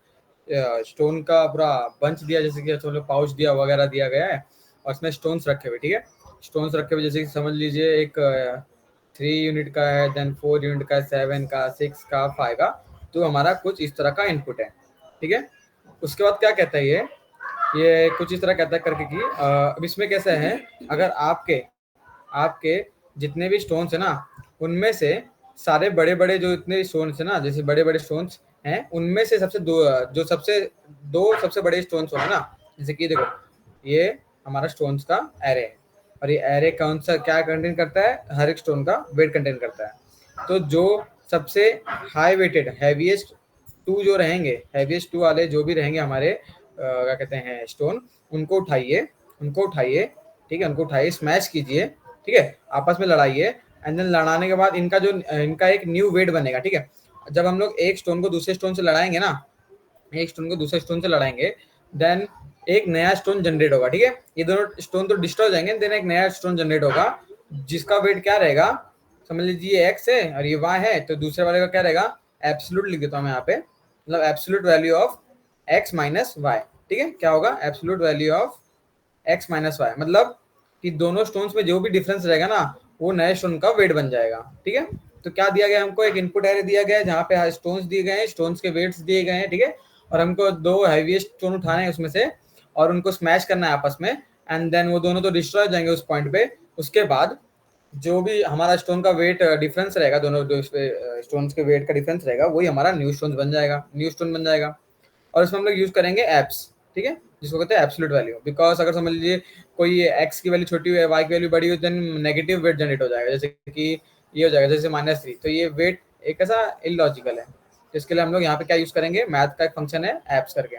S2: स्टोन का पूरा बंच दिया, जैसे कि चलो पाउच दिया वगैरह दिया गया है, और उसमें स्टोन्स रखे हुए. ठीक है. स्टोन्स रखे हुए जैसे कि समझ लीजिए एक 3 यूनिट का है, देन 4 यूनिट का, 7 का, 6 का, 5 का. तो हमारा कुछ इस तरह का इनपुट है. ठीक है. उसके बाद क्या कहता है ये कुछ इस तरह कहता है करके कि अब इसमें कैसा है, अगर आपके आपके जितने भी स्टोन्स है ना, उनमें से सारे बड़े बड़े जो इतने स्टोन्स है ना, जैसे बड़े बड़े स्टोन्स हैं, उनमें से सबसे दो सबसे बड़े स्टोन्स होंगे ना. जैसे कि देखो, ये हमारा स्टोन्स का एरे है, और ये एरे कौन सा क्या कंटेन करता है, हर एक स्टोन का वेट कंटेन करता है. तो जो सबसे हाई वेटेड हैवीएस्ट टू जो रहेंगे, हैवीएस्ट टू वाले जो भी रहेंगे हमारे क्या कहते हैं स्टोन, उनको उठाइए, ठीक है, उनको उठाइए, स्मैश कीजिए. ठीक है. आपस में लड़ाइए, एंड देन लड़ाने के बाद इनका एक न्यू वेट बनेगा. ठीक है. जब हम लोग एक स्टोन को दूसरे स्टोन से लड़ाएंगे ना, एक स्टोन को दूसरे स्टोन से लड़ाएंगे, देन एक नया स्टोन जनरेट होगा. ठीक है. ये दोनों स्टोन तो डिस्ट्रॉय हो जाएंगे, देन एक नया स्टोन जनरेट होगा, जिसका वेट क्या रहेगा, समझ लीजिए एक्स है और ये वाई है, तो दूसरे वाले का क्या रहेगा, एब्सोल्यूट लिख देता हूँ मैं यहाँ पे, मतलब absolute value of x minus y. ठीक है. क्या होगा, absolute value of x minus y, मतलब कि दोनों स्टोन्स में जो भी डिफरेंस रहेगा ना, वो नए स्टोन का वेट बन जाएगा. ठीक है. तो क्या दिया गया हमको, एक इनपुट एरे दिया गया है जहाँ पे स्टोन्स दिए गए हैं, स्टोन्स के वेट्स दिए गए हैं. ठीक है. और हमको दो हैवीएस्ट स्टोन उठाने हैं उसमें से, और उनको स्मैश करना है आपस में, एंड देन वो दोनों तो डिस्ट्रॉय हो जाएंगे उस पॉइंट पे. उसके बाद जो भी हमारा स्टोन का वेट डिफरेंस रहेगा, दोनों स्टोन्स के वेट का डिफरेंस रहेगा, वही हमारा न्यू स्टोन बन जाएगा. और इसमें हम लोग यूज करेंगे एप्स. ठीक है. जिसको कहते हैं एब्सोल्यूट वैल्यू, बिकॉज अगर समझ लीजिए कोई एक्स की वैल्यू छोटी हुई है, वाई की वैल्यू बड़ी हुई, देन नेगेटिव वेट जनरेट हो जाएगा. जैसे कि ये हो जाएगा जैसे -3, तो ये वेट एक ऐसा इलॉजिकल है. तो इसके लिए हम लोग यहाँ पे क्या यूज करेंगे, मैथ का एक फंक्शन है एप्स करके.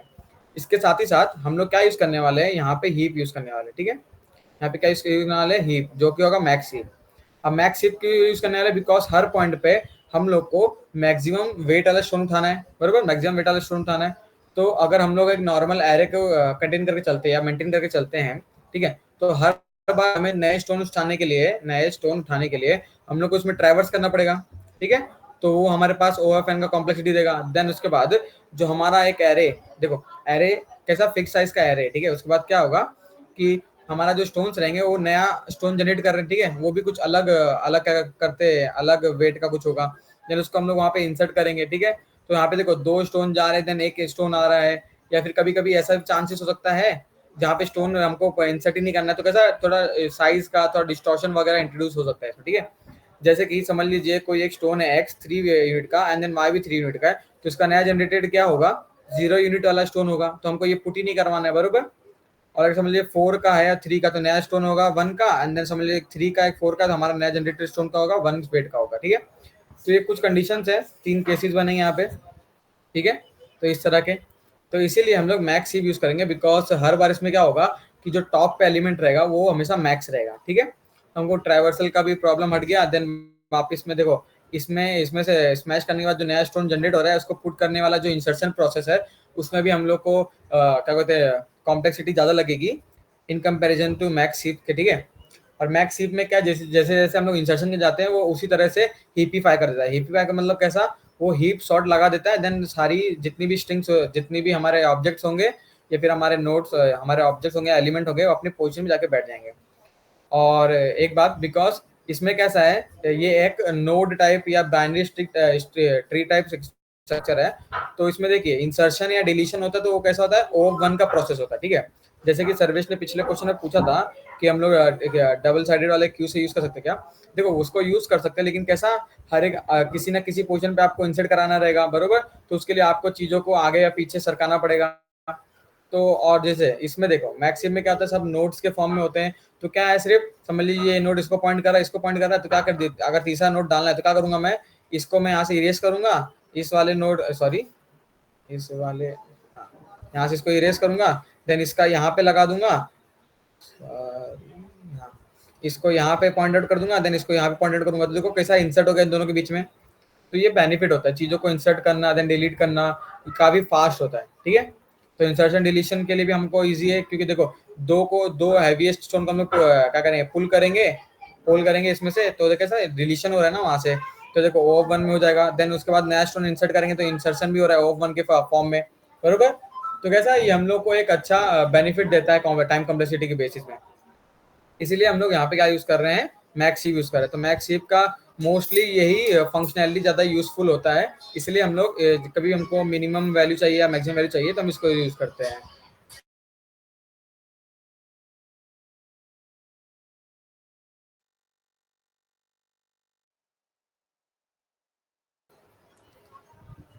S2: इसके साथ ही साथ हम लोग क्या यूज करने वाले हैं, यहाँ पे हीप यूज करने वाले. ठीक है. यहाँ पे क्या यूज करने वाले हैं, हीप, जो कि होगा मैक्स हीप. अब मैक्स हीप क्यों यूज करने वाले, बिकॉज हर पॉइंट पे हम लोग को मैक्सिमम वेट वाला स्टोन उठाना है, बराबर, मैक्सिमम वेट वाला स्टोन उठाना है. तो अगर हम लोग एक नॉर्मल एरे को कंटेन करके चलते हैं या मेंटेन करके चलते हैं, ठीक है, तो हर बार हमें नए स्टोन उठाने के लिए हम लोग को उसमें ट्रैवर्स करना पड़ेगा. ठीक है. तो वो हमारे पास OFN का कॉम्प्लेक्सिटी देगा. देन उसके बाद जो हमारा एक एरे, देखो एरे कैसा फिक्स साइज का एरे. ठीक है. उसके बाद क्या होगा कि हमारा जो स्टोन्स रहेंगे वो नया स्टोन जनरेट कर रहे हैं. ठीक है. वो भी कुछ अलग अलग करते हैं, अलग वेट का कुछ होगा, देन उसको हम लोग वहाँ पे इंसर्ट करेंगे. ठीक है. तो यहाँ पे देखो 2 स्टोन जा रहे हैं, देन एक स्टोन आ रहा है, या फिर कभी कभी ऐसा चांसेस हो सकता है जहाँ पे स्टोन हमको इंसर्ट ही नहीं करना है, तो कैसा थोड़ा साइज का थोड़ा डिस्टॉर्शन वगैरह इंट्रोड्यूस हो सकता है. ठीक है. जैसे कि समझ लीजिए कोई एक स्टोन है एक्स 3 यूनिट का, एंड देन वाई भी 3 यूनिट का है, तो इसका नया जनरेटेड क्या होगा, 0 यूनिट वाला स्टोन होगा. तो हमको ये पुट ही नहीं करवाना है, बरोबर. और अगर समझ लीजिए 4 का है या 3 का, तो नया स्टोन होगा 1 का, एंड देन समझ लीजिए 3 का, एक 4 का, तो हमारा नया जनरेटेड स्टोन का होगा 1 वेट का होगा. ठीक है. तो ये कुछ कंडीशंस है, 3 केसेस बनेंगे यहाँ पे. ठीक है. तो इस तरह के, तो इसीलिए हम लोग मैक्स ही यूज करेंगे, बिकॉज हर बार इसमें क्या होगा कि जो टॉप पे एलिमेंट रहेगा वो हमेशा मैक्स रहेगा. ठीक है. हमको ट्राइवर्सल का भी प्रॉब्लम हट गया. देन वापस में देखो, इसमें से स्मैश करने के बाद जो नया स्टोन जनरेट हो रहा है, उसको पुट करने वाला जो इंसर्शन प्रोसेस है, उसमें भी हम लोग को क्या कहते हैं कॉम्प्लेक्सिटी ज़्यादा लगेगी in comparison to max heap के. ठीक है. और मैक्स हीप में क्या, जैसे जैसे हम लोग इंसर्शन में जाते हैं, वो उसी तरह से हीपीफाई कर देता है. हीपीफाई का मतलब कैसा, वो हीप शॉर्ट लगा देता है, देन सारी जितनी भी स्ट्रिंग्स, जितनी भी हमारे ऑब्जेक्ट्स होंगे या फिर हमारे नोट्स, हमारे ऑब्जेक्ट्स होंगे, एलिमेंट होंगे, वो अपनी पोजीशन में जाके बैठ जाएंगे. और एक बात, बिकॉज इसमें कैसा है, ये एक नोड टाइप या बाइनरी ट्री टाइप स्ट्रक्चर है, तो इसमें देखिए इंसर्शन या डिलीशन होता है तो वो कैसा होता है, O1 का प्रोसेस होता है, ठीक है। जैसे कि सर्वेश ने पिछले क्वेश्चन में पूछा था कि हम लोग डबल साइडेड वाले क्यू से यूज कर सकते हैं क्या, देखो उसको यूज कर सकते हैं, लेकिन कैसा, हर एक किसी ना किसी पोजीशन पे आपको इंसर्ट कराना रहेगा, बरोबर, तो उसके लिए आपको चीजों को आगे या पीछे सरकाना पड़ेगा। तो और जैसे इसमें देखो मैक्सिम में क्या होता है, सब नोट्स के फॉर्म में होते हैं, तो क्या है, सिर्फ समझ लीजिए ये नोट इसको पॉइंट कर रहा है, इसको पॉइंट कर रहा है, तो क्या कर दे, अगर तीसरा नोट डालना है तो क्या करूंगा मैं, इसको मैं यहाँ से इरेज करूंगा, इस वाले नोट सॉरी इस वाले यहाँ से इसको इरेज करूंगा, देन इसका यहाँ पे लगा दूंगा, हाँ, इसको यहाँ पे पॉइंट आउट कर दूंगा, देन इसको यहाँ पे पॉइंट आउट करूंगा, तो देखो कैसा इंसर्ट हो गया इन दोनों के बीच में। तो ये बेनिफिट होता है, चीजों को इंसर्ट करना देन डिलीट करना काफी फास्ट होता है, ठीक है। तो इंसर्शन डिलीशन के लिए भी हमको इजी है, क्योंकि देखो दो हैवीएस्ट स्टोन को हम लोग क्या करेंगे, पुल करेंगे इसमें से, तो कैसा डिलीशन हो रहा है ना वहां से, तो देखो O1 में हो जाएगा, देन उसके बाद नया स्टोन इंसर्ट करेंगे तो इंसर्शन भी हो रहा है O1 के फॉर्म में, बरोबर। तो कैसा ये हम लोग को एक अच्छा बेनिफिट देता है टाइम कॉम्प्लेक्सिटी के बेसिस में, इसीलिए हम लोग यहाँ पे क्या यूज कर रहे हैं, मैक्स हीप यूज कर रहे हैं। तो मैक्स हीप का मोस्टली यही फंक्शनैलिटी ज्यादा यूजफुल होता है, इसलिए हम लोग कभी हमको मिनिमम वैल्यू चाहिए या मैक्सिमम वैल्यू चाहिए तो हम इसको यूज करते हैं।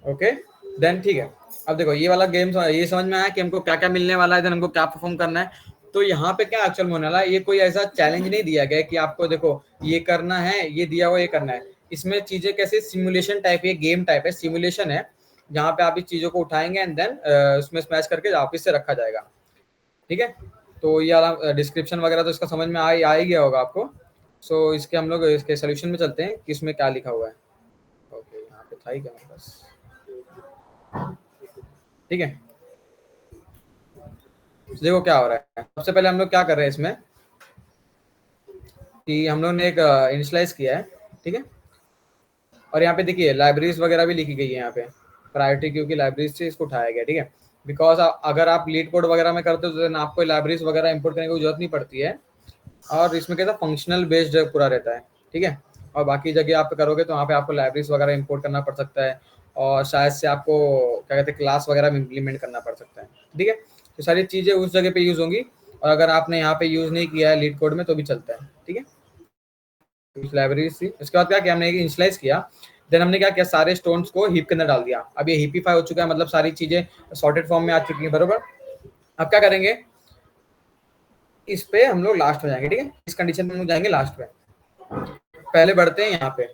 S2: ओके, देन ठीक है। अब देखो ये वाला गेम ये समझ में आया कि हमको क्या क्या मिलने वाला है, देन हमको क्या परफॉर्म करना है। तो यहाँ पे क्या एक्चुअल में होने वाला है, ये कोई ऐसा चैलेंज नहीं दिया गया कि आपको देखो ये करना है, ये दिया हुआ ये करना है। इसमें चीजें कैसे सिमुलेशन टाइप, ये गेम टाइप है, सिमुलेशन है, जहाँ पे आप इस चीजों को उठाएंगे एंड देन उसमें स्मैश करके ऑफिस से रखा जाएगा, ठीक है। तो ये वाला डिस्क्रिप्शन वगैरह तो इसका समझ में आ ही गया होगा आपको। सो इसके हम लोग इसके सोल्यूशन में चलते हैं कि इसमें क्या लिखा हुआ है। ओके, यहाँ पे था ही क्या मेरे पास, ठीक है। देखो क्या हो रहा है, सबसे पहले हम लोग क्या कर रहे हैं इसमें कि हम लोग ने एक इनिशियलाइज किया है, ठीक है। और यहाँ पे देखिए लाइब्रेरीज वगैरह भी लिखी गई है, यहाँ पे प्रायोरिटी क्यू की लाइब्रेरीज से इसको उठाया गया, ठीक है। बिकॉज अगर आप लीड कोड वगैरह में करते हो तो आपको लाइब्रेरीज वगैरह इंपोर्ट करने की जरूरत नहीं पड़ती है, और इसमें कैसा फंक्शनल बेस्ड पूरा रहता है, ठीक है। और बाकी जगह आप करोगे तो वहाँ पे आपको लाइब्रेरीज वगैरह इंपोर्ट करना पड़ सकता है, और शायद से आपको क्या कहते हैं क्लास वगैरह में इम्प्लीमेंट करना पड़ सकता है, ठीक है। तो सारी चीज़ें उस जगह पे यूज़ होंगी, और अगर आपने यहाँ पे यूज़ नहीं किया है लीड कोड में तो भी चलता है, ठीक है। लाइब्रेरी थी, उसके बाद क्या किया हमने, इनिशियलाइज किया, देन हमने क्या किया, सारे स्टोन्स को हीप के अंदर डाल दिया। अब ये हीपीफाई हो चुका है, मतलब सारी चीजें सॉर्टेड फॉर्म में आ चुकी हैं, बरोबर। अब क्या करेंगे, इस पे हम लोग लास्ट में जाएंगे, ठीक है, इस कंडीशन में हम लोग जाएंगे लास्ट में। पहले बढ़ते हैं यहाँ पे,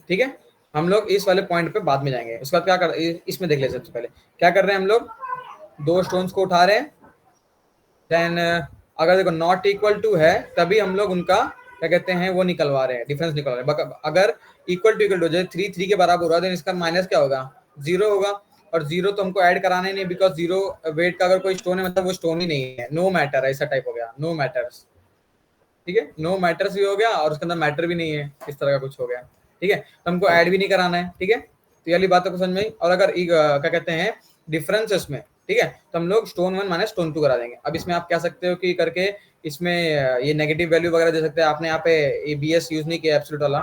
S2: ठीक है। हम लोग इस वाले पॉइंट पे बाद में जाएंगे। उसके बाद क्या कर, इसमें देख ले सबसे पहले क्या कर रहे हैं हम लोग, दो स्टोन्स को उठा रहे हैं, देन अगर देखो नॉट इक्वल टू है तभी हम लोग उनका क्या कहते हैं वो निकलवा रहे हैं, डिफरेंस निकलवा रहे हैं। अगर इक्वल टू जैसे 3 3 के बराबर हो रहा है, देन इसका माइनस क्या होगा, 0 होगा। और 0 तो हमको ऐड कराना ही नहीं, बिकॉज 0 वेट का अगर कोई स्टोन है मतलब वो स्टोन ही नहीं है, नो मैटर, ऐसा टाइप हो गया, नो मैटर्स, ठीक है। नो मैटर्स भी हो गया और उसके अंदर मैटर भी नहीं है, इस तरह का कुछ हो गया, ठीक है। तो हमको ऐड भी नहीं कराना है, ठीक है। तो ये वाली बात को समझ में आई। और अगर क्या कहते हैं डिफरेंस में, ठीक है, तो हम लोग स्टोन 1 माइनस स्टोन 2 करा देंगे। अब इसमें आप क्या सकते हो कि करके इसमें ये नेगेटिव वैल्यू वगैरह दे सकते हैं। आपने यहाँ पे एबीएस यूज नहीं किया एब्सोल्यूट वाला,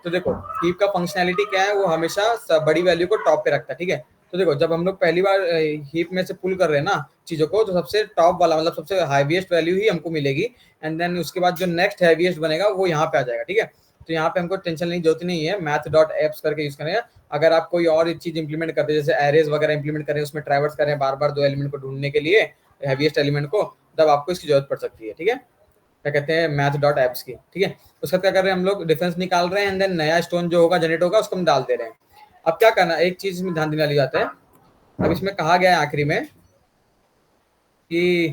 S2: तो देखो हीप का फंक्शनैलिटी क्या है, वो हमेशा बड़ी वैल्यू को टॉप पे रखता है, ठीक है। तो देखो जब हम लोग पहली बार हीप में से पुल कर रहे हैं ना चीजों को, तो सबसे टॉप वाला मतलब सबसे हाईएस्ट वैल्यू ही हमको मिलेगी, एंड देन उसके बाद जो नेक्स्ट हैवीएस्ट बनेगा वो यहाँ पे आ जाएगा, ठीक है। तो यहाँ पे हमको टेंशन लेने की जरूरत नहीं है, मैथ डॉट एप्स करके यूज करेंगे। अगर आप कोई और चीज इंप्लीमेंट करते हैं, जैसे एरेज वगैरह इंप्लीमेंट करें, उसमें ट्रैवर्स करें बार बार 2 एलिमेंट को ढूंढने के लिए, हैवीएस्ट एलिमेंट को, तब आपको इसकी जरूरत पड़ सकती है, ठीक है। क्या कहते हैं मैथ डॉट एप्स की, ठीक है। उसका क्या कर रहे हैं हम लोग, डिफरेंस निकाल रहे हैं, एंड देन नया स्टोन जो होगा जनरेट होगा उसको हम डाल दे रहे हैं। अब क्या करना, एक चीज में ध्यान देने वाली बात है, अब इसमें कहा गया है आखिरी में कि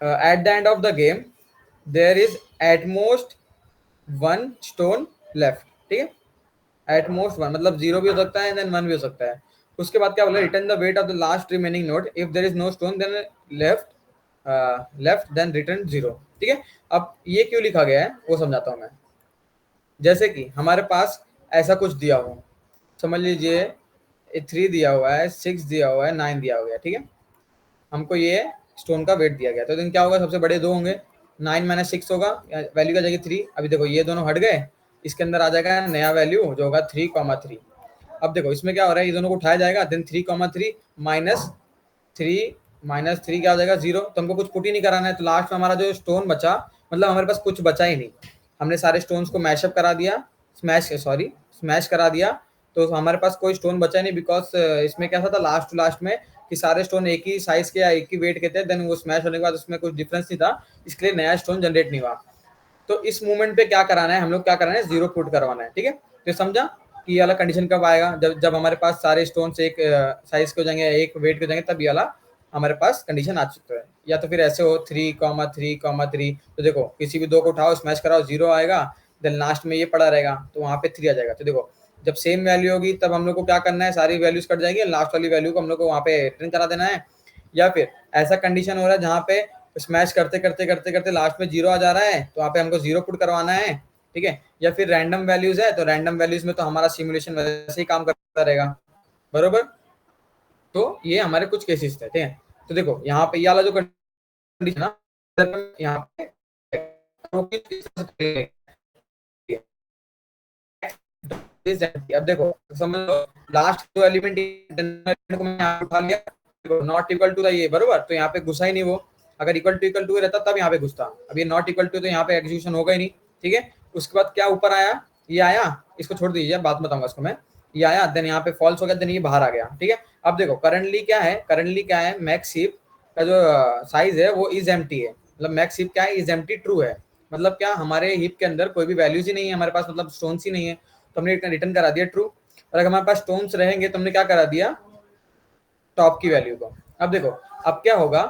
S2: at the end of the game there is at most 1 stone left, ठीक है। एट मोस्ट 1 मतलब 0 भी हो सकता है, देन 1 भी हो सकता है। उसके बाद क्या बोला, return the weight of the last remaining note, if there is no stone then left then return 0, ठीक है। अब ये क्यों लिखा गया है वो समझाता हूँ मैं। जैसे कि हमारे पास ऐसा कुछ दिया हो, समझ लीजिए 3 दिया हुआ है, 6 दिया हुआ है, 9 दिया हुआ है, ठीक है। हमको ये स्टोन का वेट दिया गया, तो दिन क्या होगा, सबसे बड़े 2 होंगे, 9 माइनस 6 होगा, वैल्यू क्या जाएगी 3। अभी देखो ये दोनों हट गए, इसके अंदर आ जाएगा नया वैल्यू जो होगा 3,3। अब देखो इसमें क्या हो रहा है, ये दोनों को उठाया जाएगा, देन 3,3 माइनस थ्री क्या हो जाएगा 0। तो हमको कुछ पुट ही नहीं कराना है, तो लास्ट में हमारा जो स्टोन बचा, मतलब हमारे पास कुछ बचा ही नहीं, हमने सारे स्टोन्स को मैशअप करा दिया, स्मैश करा दिया, तो हमारे पास कोई स्टोन बचा ही नहीं, बिकॉज इसमें क्या था लास्ट टू लास्ट में कि सारे स्टोन एक ही साइज के या एक ही वेट के थे, देन वो स्मैश होने के बाद उसमें कुछ डिफरेंस नहीं था, इसलिए नया स्टोन जनरेट नहीं हुआ। तो इस मूवमेंट पे क्या कराना है, हम लोग क्या कराना है, 0 पुट करवाना है। ठीक है, तो समझा कि ये वाला कंडीशन कब आएगा, जब हमारे पास सारे स्टोन्स एक साइज के हो जाएंगे, एक वेट के हो जाएंगे, तब ये वाला हमारे पास कंडीशन आ चुका है। या तो फिर ऐसे हो 3,3,3, तो देखो किसी भी दो को उठाओ, स्मैश कराओ, 0 आएगा, देन लास्ट में ये पड़ा रहेगा, तो वहां पे 3 आ जाएगा। तो देखो जब सेम वैल्यू होगी तब हम लोग को क्या करना है, सारी वैल्यूज कट जाएंगी, लास्ट वाली वैल्यू को हम लोग को वहां पे रिटर्न करा देना है। या फिर ऐसा कंडीशन हो रहा है जहाँ पे स्मैश करते करते करते करते लास्ट में 0 आ जा रहा है, तो वहाँ पे हमको 0 पुट करवाना है। ठीक है, या फिर रैंडम वैल्यूज है, तो रैंडम वैल्यूज में तो हमारा सिमुलेशन वैसे ही काम करता रहेगा, बरोबर। तो ये हमारे कुछ केसेस थे, ठीक है। तो देखो यहाँ पे ये वाला जो कंडीशन ना, यहाँ पे अब देखो समझ लो, लास्ट दो एलिमेंट को मैं यहाँ उठा लिया, नॉट इक्वल टू था ये, बरोबर, तो यहाँ पे घुसा ही नहीं वो, अगर इक्वल टू रहता तब यहाँ पे घुसता, अब ये नॉट इक्वल टू, तो यहाँ पे एग्जीक्यूशन होगा ही नहीं। ठीक है, उसके बाद क्या ऊपर आया, ये आया, इसको छोड़ दीजिए, बात बताऊंगा इसको मैं, ये आया, देन यहाँ पे फॉल्स हो गया, देन ये बाहर आ गया। ठीक है, अब देखो करंटली क्या है, मैक्स हीप का जो साइज है वो इज एम्प्टी है, मतलब मैक्स हीप क्या है, इज एम्प्टी ट्रू है, मतलब क्या हमारे हीप के अंदर कोई भी वैल्यूज ही नहीं है हमारे पास, मतलब स्टोन्स ही नहीं है, तो हमने रिटर्न करा दिया ट्रू। और अगर हमारे पास स्टोन्स रहेंगे तो हमने क्या करा दिया, टॉप की वैल्यू को। अब देखो अब क्या होगा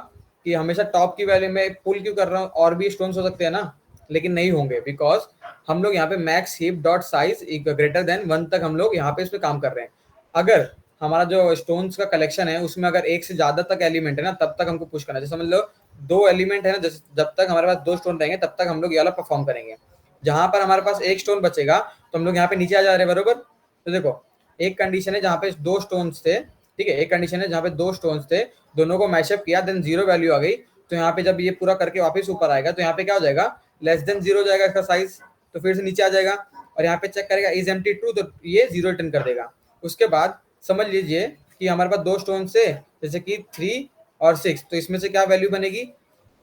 S2: कि हमेशा टॉप की वैल्यू में पुल क्यों कर रहा हूँ, और भी स्टोन्स हो सकते हैं ना, लेकिन नहीं होंगे, बिकॉज हम लोग यहाँ पे max heap dot size greater than 1 तक हम लोग यहाँ पे इस पे काम कर रहे हैं। अगर हमारा जो स्टोन्स का कलेक्शन है उसमें अगर एक से ज्यादा तक एलिमेंट है ना, तब तक हमको पुश करना है। जैसे समझ लो 2 एलिमेंट है ना, जब तक हमारे पास 2 स्टोन रहेंगे तब तक हम लोग ये वाला परफॉर्म करेंगे। जहां पर हमारे पास एक स्टोन बचेगा तो हम लोग यहाँ पे नीचे आ जा रहे हैं, बरोबर। तो देखो एक कंडीशन है जहाँ पे 2 स्टोन्स थे, ठीक है, एक कंडीशन है जहाँ पे 2 स्टोन्स थे, दोनों को मैशअप किया, देन 0 वैल्यू आ गई, तो यहाँ पे जब ये पूरा करके वापस ऊपर आएगा तो यहाँ पे क्या हो जाएगा, लेस देन 0 हो जाएगा इसका साइज, तो फिर से नीचे आ जाएगा, और यहाँ पे चेक करेगा इज एम्प्टी ट्रू, तो ये 0 रिटर्न कर देगा। उसके बाद समझ लीजिए कि हमारे पास 2 स्टोन से, जैसे कि 3 और 6, तो इसमें से क्या वैल्यू बनेगी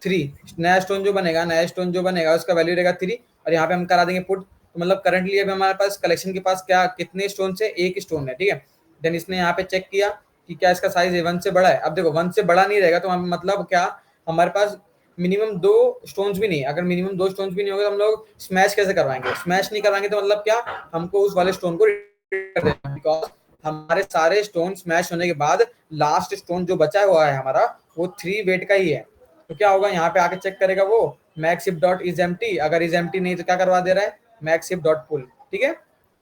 S2: 3, नया स्टोन जो बनेगा उसका वैल्यू रहेगा 3, और यहाँ पे हम करा देंगे पुट। तो मतलब करंटली अभी हमारे पास कलेक्शन के पास क्या कितने स्टोन है, एक स्टोन है, ठीक है। देन इसने यहाँ पे चेक किया कि क्या इसका साइज 1 से बड़ा है। अब देखो 1 से बड़ा नहीं रहेगा तो मतलब क्या, हमारे पास मिनिमम 2 स्टोन्स भी नहीं, अगर मिनिमम 2 स्टोन्स भी नहीं होगा तो हम लोग स्मैश कैसे करवाएंगे, स्मैश नहीं करवाएंगे तो मतलब क्या, हमको उस वाले स्टोन को कर देना, बिकॉज हमारे सारे स्टोन स्मैश होने के बाद लास्ट स्टोन जो बचा हुआ है हमारा वो 3 वेट का ही है। तो क्या होगा, यहाँ पे आके चेक करेगा वो max heap dot is empty, अगर इज एम्प्टी नहीं तो क्या करवा दे रहा है, मैक्स हिप डॉट पुल। ठीक है,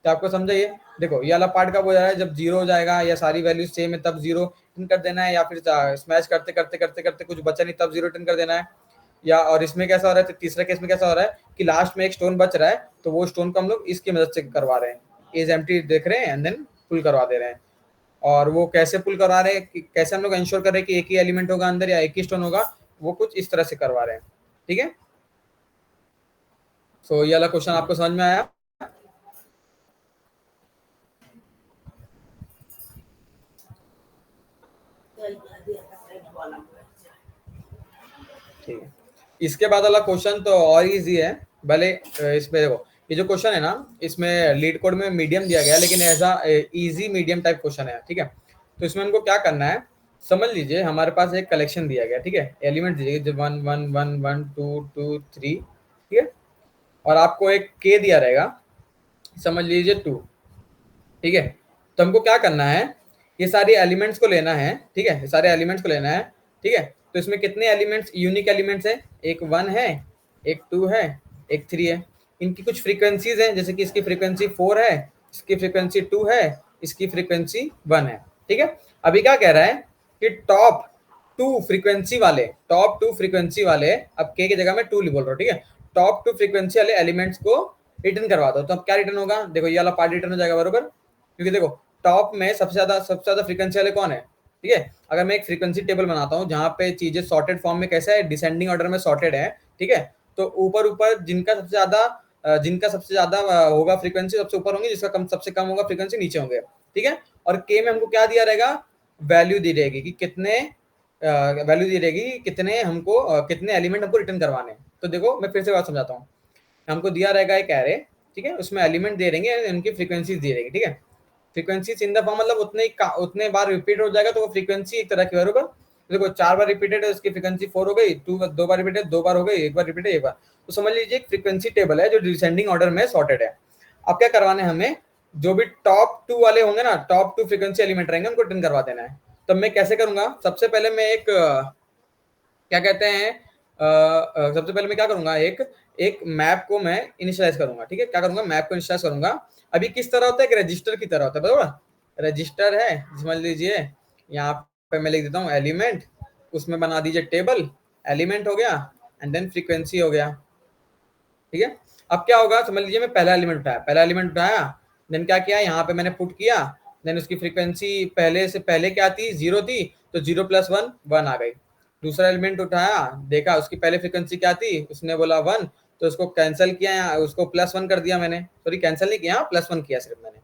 S2: तो आपको समझा ये। देखो ये वाला पार्ट कब हो जा रहा है, जब 0 हो जाएगा या सारी वैल्यूज सेम है तब 0 रिटर्न कर देना है, या फिर स्मैश करते करते करते करते कुछ बचा नहीं तब 0 रिटर्न कर देना है। या और इसमें कैसा हो रहा है, तीसरा केस में कैसा हो रहा है कि लास्ट में एक स्टोन बच रहा है, तो वो स्टोन को हम लोग इसकी मदद से करवा रहे हैं, इज एम्प्टी देख रहे हैं एंड देन पुल करवा दे रहे हैं। और वो कैसे पुल करवा रहे हैं, कैसे हम लोग इंश्योर कर रहे हैं कि एक ही एलिमेंट होगा अंदर या एक ही स्टोन होगा, वो कुछ इस तरह से करवा रहे हैं। ठीक है, सो ये वाला क्वेश्चन आपको समझ में आया। ठीक है, इसके बाद वाला क्वेश्चन तो और इजी है, भले इसमें देखो ये जो क्वेश्चन है ना, इसमें लीड कोड में मीडियम दिया गया है, लेकिन ऐसा इजी मीडियम टाइप क्वेश्चन है। ठीक है, तो इसमें हमको क्या करना है, समझ लीजिए हमारे पास एक कलेक्शन दिया गया, ठीक है, एलिमेंट दिए गए 1 1 1 1 2 2 3, ठीक है, और आपको एक के दिया रहेगा, समझ लीजिए 2। ठीक है, तो हमको क्या करना है, ये सारे एलिमेंट्स को लेना है, ठीक है, ये सारे एलिमेंट्स को लेना है। ठीक है, तो इसमें कितने एलिमेंट्स, यूनिक एलिमेंट्स है, एक 1 है, एक 2 है, एक 3 है। इनकी कुछ फ्रीक्वेंसीज हैं, जैसे कि इसकी फ्रीक्वेंसी 4 है, इसकी फ्रीक्वेंसी 2 है, इसकी फ्रीक्वेंसी 1 है। ठीक है, अभी क्या कह रहा है कि टॉप 2 फ्रीक्वेंसी वाले, अब के जगह में 2 बोल रहा हूँ, ठीक है, टॉप 2 फ्रीक्वेंसी वाले एलिमेंट्स को रिटर्न करवा दो। तो अब क्या रिटर्न होगा, देखो ये वाला पार्ट रिटर्न हो जाएगा, बरोबर, क्योंकि देखो टॉप में सबसे ज्यादा फ्रीक्वेंसी वाले कौन है। ठीक है, अगर मैं एक फ्रीक्वेंसी टेबल बनाता हूँ जहां पे चीजें सॉर्टेड फॉर्म में कैसा है, डिसेंडिंग ऑर्डर में सॉर्टेड है, ठीक है, तो ऊपर ऊपर जिनका सबसे ज्यादा होगा फ्रीक्वेंसी सबसे ऊपर होंगे, जिसका सबसे कम होगा फ्रीक्वेंसी नीचे होंगे, ठीक है। और के में हमको क्या दिया रहेगा, वैल्यू दी रहेगी कि कितने हमको कितने एलिमेंट हमको रिटर्न करवाने। तो देखो मैं फिर से बात समझाता हूँ। हमको दिया रहेगा एक एरे, ठीक है, उसमें एलिमेंट दे रहेंगे, उनकी फ्रीक्वेंसीज दी रहेगी, ठीक है। फ्रीक्वेंसीज इन द फॉर्म मतलब उतने बार रिपीट हो जाएगा तो वो फ्रीक्वेंसी एक तरह की बराबर। देखो 4 बार रिपीटेड है, उसकी फ्रीक्वेंसी 4 हो गई, 2 बार रिपीटेड 2 बार हो गई, 1 बार रिपीटेड 1 बार। तो समझ लीजिए एक फ्रीक्वेंसी टेबल है जो डिसेंडिंग ऑर्डर में सॉर्टेड है। अब क्या करवाना है हमें, जो भी टॉप 2 वाले होंगे ना, टॉप 2 फ्रीक्वेंसी एलिमेंट रहेंगे, उनको रिटर्न करवा देना है। तब मैं कैसे करूंगा, सबसे पहले मैं एक क्या कहते हैं सबसे पहले मैं क्या करूंगा, एक मैप को मैं इनिशियलाइज करूंगा, ठीक है। क्या करूंगा, मैप को इनिशियलाइज करूंगा। अभी किस तरह होता है, एक रजिस्टर की तरह होता है, बराबर। रजिस्टर है, समझ लीजिए, यहाँ पे मैं लिख देता हूँ एलिमेंट, उसमें बना दीजिए टेबल, एलिमेंट हो गया एंड देन फ्रीक्वेंसी हो गया, ठीक है। अब क्या होगा, समझ लीजिए मैं पहला एलिमेंट उठाया, देन क्या किया, यहाँ पे मैंने पुट किया, देन उसकी फ्रीक्वेंसी पहले क्या थी, 0 थी, तो 0 + 1 1 आ गई। दूसरा एलिमेंट उठाया, देखा उसकी पहले फ्रीक्वेंसी क्या थी, उसने बोला 1, तो उसको कैंसिल किया, उसको +1 कर दिया मैंने, सॉरी कैंसिल नहीं किया, +1 किया सिर्फ मैंने।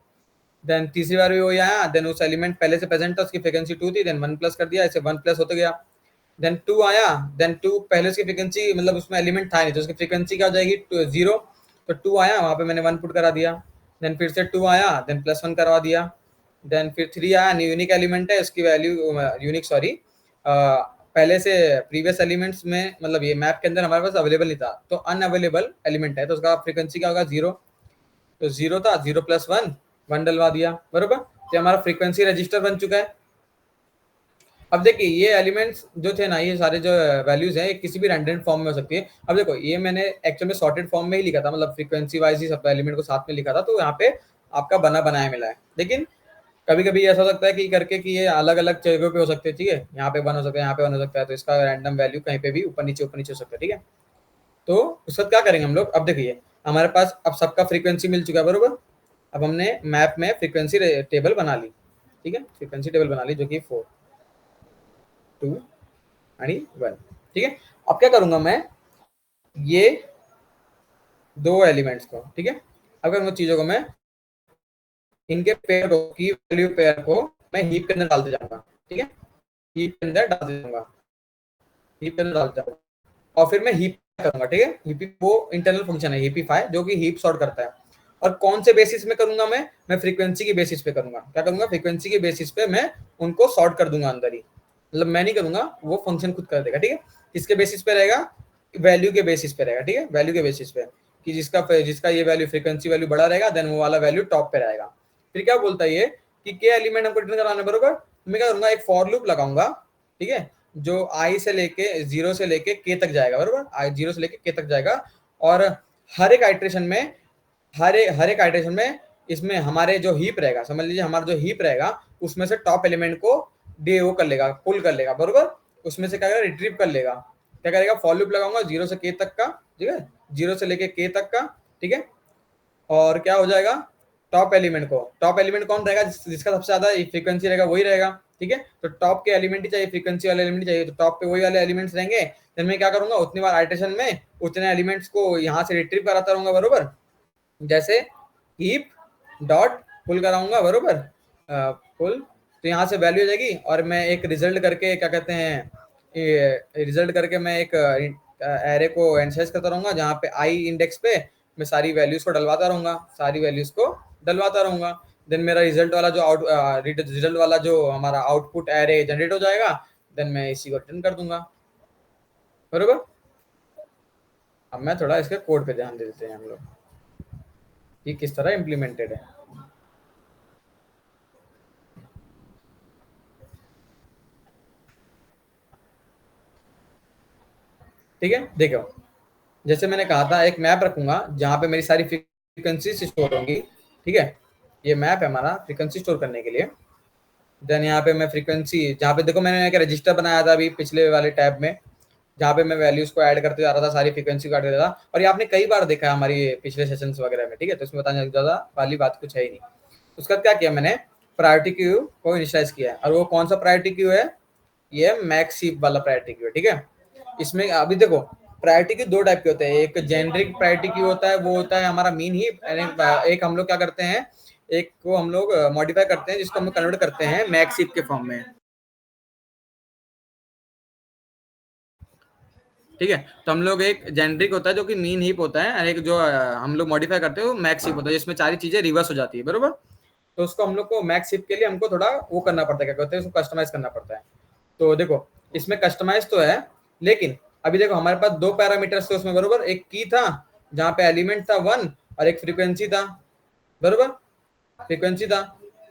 S2: देन तीसरी बार भी वही आया, देन उस एलिमेंट पहले से प्रेजेंट था, उसकी फ्रीक्वेंसी 2 थी, देन 1 प्लस कर दिया, ऐसे 1 प्लस होता गया। देन 2 आया, देन 2 पहले उसकी फ्रीक्वेंसी मतलब उसमें एलिमेंट था नहीं, तो उसकी फ्रीक्वेंसी क्या हो जाएगी 0, तो 2 आया, वहां पे मैंने 1 पुट करा दिया। देन फिर से 2 आया, देन +1 करवा दिया। देन फिर 3 आया, यूनिक एलिमेंट है, उसकी वैल्यू यूनिक सॉरी पहले से प्रीवियस एलिमेंट्स में मतलब ये मैप के अंदर हमारे पास अवेलेबल नहीं था, तो अनअवेलेबल एलिमेंट है, तो उसका फ्रीक्वेंसी क्या होगा 0, तो 0 था, 0 + 1 1 डलवा दिया, बरोबर। तो हमारा फ्रीक्वेंसी रजिस्टर बन चुका है। अब देखिए ये एलिमेंट्स जो थे ना, ये सारे जो वैल्यूज हैं, किसी भी रैंडम फॉर्म में हो सकती है। अब देखो ये मैंने एक्चुअल में सॉर्टेड फॉर्म में ही लिखा था, मतलब फ्रीक्वेंसी वाइज ही सब एलिमेंट को साथ में लिखा था, तो यहाँ पे आपका बना बनाया मिला है। लेकिन कभी कभी ऐसा हो सकता है कि करके कि ये अलग अलग जगहों पे हो सकते हैं, ठीक है, यहाँ पे 1 हो सकता है, यहाँ पे 1 हो सकता है, तो इसका रैंडम वैल्यू कहीं पे भी ऊपर नीचे हो सकता है, ठीक है। तो उस वक्त क्या करेंगे हम लोग, अब देखिए हमारे पास अब सबका फ्रीक्वेंसी मिल चुका है, बरोबर। अब हमने मैप में फ्रीक्वेंसी टेबल बना ली, ठीक है, फ्रीक्वेंसी टेबल बना ली जो कि 4 2 आणि 1, ठीक है। अब क्या करूंगा मैं, ये 2 एलिमेंट्स को, ठीक है, अब करूंगा चीजों को मैं इनके पेयर को की वैल्यू पेयर को मैं हीप के अंदर डालते जाऊंगा, ठीक है, हीप के अंदर डालते जाऊंगा, हीप के अंदर डालते जाऊंगा, और फिर मैं हीप करूंगा, ठीक है। हीपी वो इंटरनल फंक्शन है हीपीफाई, जो कि हीप सॉर्ट करता है। और कौन से बेसिस में करूंगा मैं फ्रीक्वेंसी की बेसिस पे करूंगा। क्या करूंगा, फ्रीक्वेंसी के बेसिस पे मैं उनको सॉर्ट कर दूंगा अंदर ही, मतलब मैं नहीं करूंगा, वो फंक्शन खुद कर देगा, ठीक है। किसके बेसिस पे रहेगा, वैल्यू के बेसिस पे रहेगा, ठीक है, वैल्यू के बेसिस पे, कि जिसका ये वैल्यू फ्रीक्वेंसी वैल्यू बड़ा रहेगा, देन वो वाला वैल्यू टॉप पे रहेगा। फिर क्या बोलता है ये कि के एलिमेंट हमको रिटर्न कराना, बरोबर। मैं क्या करूंगा, एक फॉर लूप लगाऊंगा, ठीक है, जो आई से लेके 0 से लेके के तक जाएगा, बरोबर, आई 0 से लेके के तक जाएगा। और हर एक आइट्रेशन में इसमें हमारे जो हीप रहेगा, समझ लीजिए हमारा जो हीप रहेगा उसमें से टॉप एलिमेंट को वो कर लेगा, पुल कर लेगा, बरोबर। उसमें से क्या करेगा, रिट्रीव कर लेगा। क्या करेगा, फॉर लूप लगाऊंगा 0 से के तक का, ठीक है, 0 से लेके के तक का, ठीक है। और क्या हो जाएगा, टॉप एलिमेंट कौन रहेगा, जिसका सबसे ज्यादा फ्रीक्वेंसी रहेगा वही रहेगा, ठीक है। तो टॉप के एलिमेंट ही चाहिए, फ्रीक्वेंसी वाले एलिमेंट चाहिए, तो टॉप पे वही वाले एलिमेंट्स रहेंगे। देन मैं क्या करूंगा, उतनी बार आइट्रेशन में उतने एलिमेंट्स को यहाँ से रिट्रीव कराता रहूंगा, बरोबर। जैसे हीप डॉट पुल कराऊंगा, बरोबर, पुल, तो यहाँ से वैल्यू हो जाएगी, और मैं एक रिजल्ट करके क्या कहते हैं, रिजल्ट करके मैं एक एरे को इनिशियलाइज करता रहूंगा, जहाँ पे आई इंडेक्स पे मैं सारी वैल्यूज को डलवाता रहूंगा। देन मेरा रिजल्ट वाला जो हमारा आउटपुट एरे जनरेट हो जाएगा, देन मैं इसी को रिटर्न कर दूंगा, बरोबर। अब मैं थोड़ा इसके कोड पे ध्यान दे देते हैं हम लोग कि किस तरह इम्प्लीमेंटेड है। ठीक है, देखो जैसे मैंने कहा था, एक मैप रखूंगा जहां पे मेरी सारी फ्रीक्वेंसी स्टोर होंगी, ठीक है। ये मैप है हमारा फ्रीक्वेंसी स्टोर करने के लिए। देन यहाँ पे मैं फ्रीक्वेंसी, जहाँ पे देखो मैंने एक रजिस्टर बनाया था अभी पिछले वाले टैब में, जहाँ पे मैं वैल्यूज को ऐड करते जा रहा था, सारी फ्रीक्वेंसी को ऐड करता था। और ये आपने कई बार देखा है हमारी पिछले सेशंस वगैरह में, ठीक है, तो इसमें बताने ज्यादा वाली बात कुछ है ही नहीं। उसका क्या किया मैंने, प्रायोरिटी क्यू को इनिशियलाइज किया है, और वो कौन सा प्रायोरिटी क्यू है, ये मैक्स हीप वाला प्रायोरिटी क्यू है, ठीक है। इसमें अभी देखो प्रायोरिटी की दो टाइप के होते हैं, एक जेनरिक प्रायोरिटी की होता है, वो होता है हमारा मीन हीप, एक हम लोग क्या करते हैं, एक को हम लोग मॉडिफाई करते हैं जिसको हम कन्वर्ट करते हैं मैक्स हीप के फॉर्म में। ठीक है, तो हम लोग एक जेनरिक होता है जो कि मीन हीप होता है, और एक जो हम लोग मॉडिफाई करते हैं वो मैक्स हीप होता है, जिसमें सारी चीजें रिवर्स हो जाती है, बरोबर। तो उसको हम लोग को मैक्स हीप के लिए हमको थोड़ा वो करना पड़ता है, क्या कहते हैं उसको, कस्टमाइज करना पड़ता है। तो देखो इसमें कस्टमाइज तो है, लेकिन अभी देखो हमारे पास दो पैरामीटर्स थे उसमें, बरोबर। एक की था जहाँ पे एलिमेंट था 1 और एक फ्रीक्वेंसी था, बरोबर। फ्रीक्वेंसी था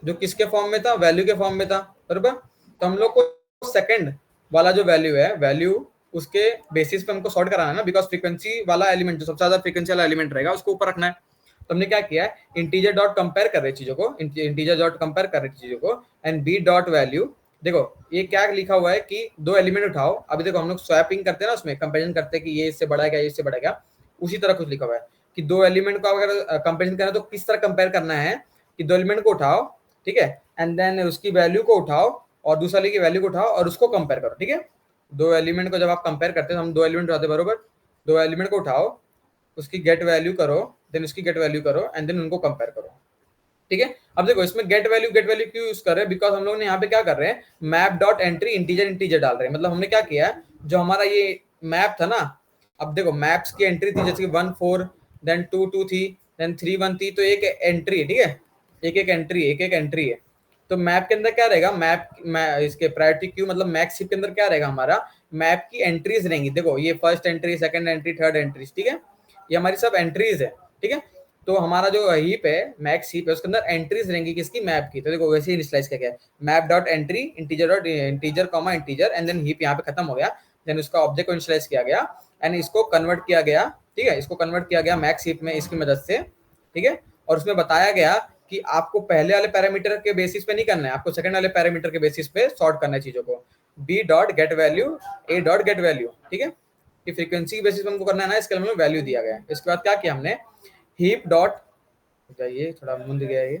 S2: जो किसके फॉर्म में था, वैल्यू के फॉर्म में था, बरोबर। तो हम लोग को सेकंड वाला जो वैल्यू है, वैल्यू उसके बेसिस पे हमको सॉर्ट कराना है ना, बिकॉज फ्रीक्वेंसी वाला एलिमेंट जो सबसे ज्यादा फ्रीक्वेंसी वाला एलिमेंट रहेगा उसको ऊपर रखना है। तो हमने क्या किया है, इंटीजर डॉट कंपेयर कर रहे चीजों को, इंटीजर डॉट कंपेयर कर रहे चीजों को, एंड बी डॉट वैल्यू। देखो ये क्या लिखा हुआ है कि दो एलिमेंट उठाओ, अभी देखो हम लोग स्वैपिंग करते हैं ना, उसमें कंपेरिजन करते हैं कि ये इससे बड़ा है क्या, ये इससे बड़ा है क्या, उसी तरह कुछ लिखा हुआ है कि दो एलिमेंट को अगर कंपेरिजन करना है तो किस तरह कंपेयर करना है, कि दो एलिमेंट को उठाओ, ठीक है, एंड देन उसकी वैल्यू को उठाओ और दूसरा की वैल्यू को उठाओ और उसको कंपेयर करो, ठीक है। दो एलिमेंट को जब आप कंपेयर करते हैं, हम दो एलिमेंट उठाते हैं, बरोबर। दो एलिमेंट को उठाओ, उसकी गेट वैल्यू करो, देन उसकी गेट वैल्यू करो, एंड देन उनको कंपेयर करो, ठीक है। अब देखो इसमें गेट वैल्यू क्यों यूज कर रहे हैं, बिकॉज हम लोग ने यहाँ पे क्या कर रहे हैं, मैप डॉट एंट्री इंटीजर डाल रहे हैं। मतलब हमने क्या किया, जो हमारा ये मैप था ना, अब देखो मैप्स की एंट्री थी जैसे कि 1 4, देन 2 2 थी, देन 3 1 थी, तो एक एंट्री है, ठीक है, एक एंट्री है। तो मैप के अंदर क्या रहेगा, इसके प्रायोरिटी क्यू मतलब मैक्स हीप के अंदर क्या रहेगा, हमारा मैप की एंट्रीज रहेंगी। देखो ये first entry, second entry, third entries, ठीक है, ये हमारी सब एंट्रीज है, ठीक है। तो हमारा जो हीप है, मैक्स हीप है, उसके अंदर एंट्रीज रहेंगी किसकी, मैप की। तो देखो वैसे ही इनिशियलाइज किया गया है, map dot entry integer comma integer, and then heap यहाँ पे खत्म हो गया, देन उसका ऑब्जेक्ट को इनिशियलाइज किया गया एंड इसको कन्वर्ट किया गया, ठीक है, इसको कन्वर्ट किया गया मैक्स हीप में इसकी मदद से, ठीक है। और उसमें बताया गया कि आपको पहले वाले पैरामीटर के बेसिस पे नहीं करना है, आपको सेकंड वाले पैरामीटर के बेसिस पे सॉर्ट करना है चीजों को। B dot get value, A dot get value, ठीक है, कि फ्रीक्वेंसी के बेसिस पे हमको करना है ना, इसके लिए वैल्यू दिया गया है। इसके बाद क्या किया हमने, हीप डॉट, ये थोड़ा मुंद गया ये,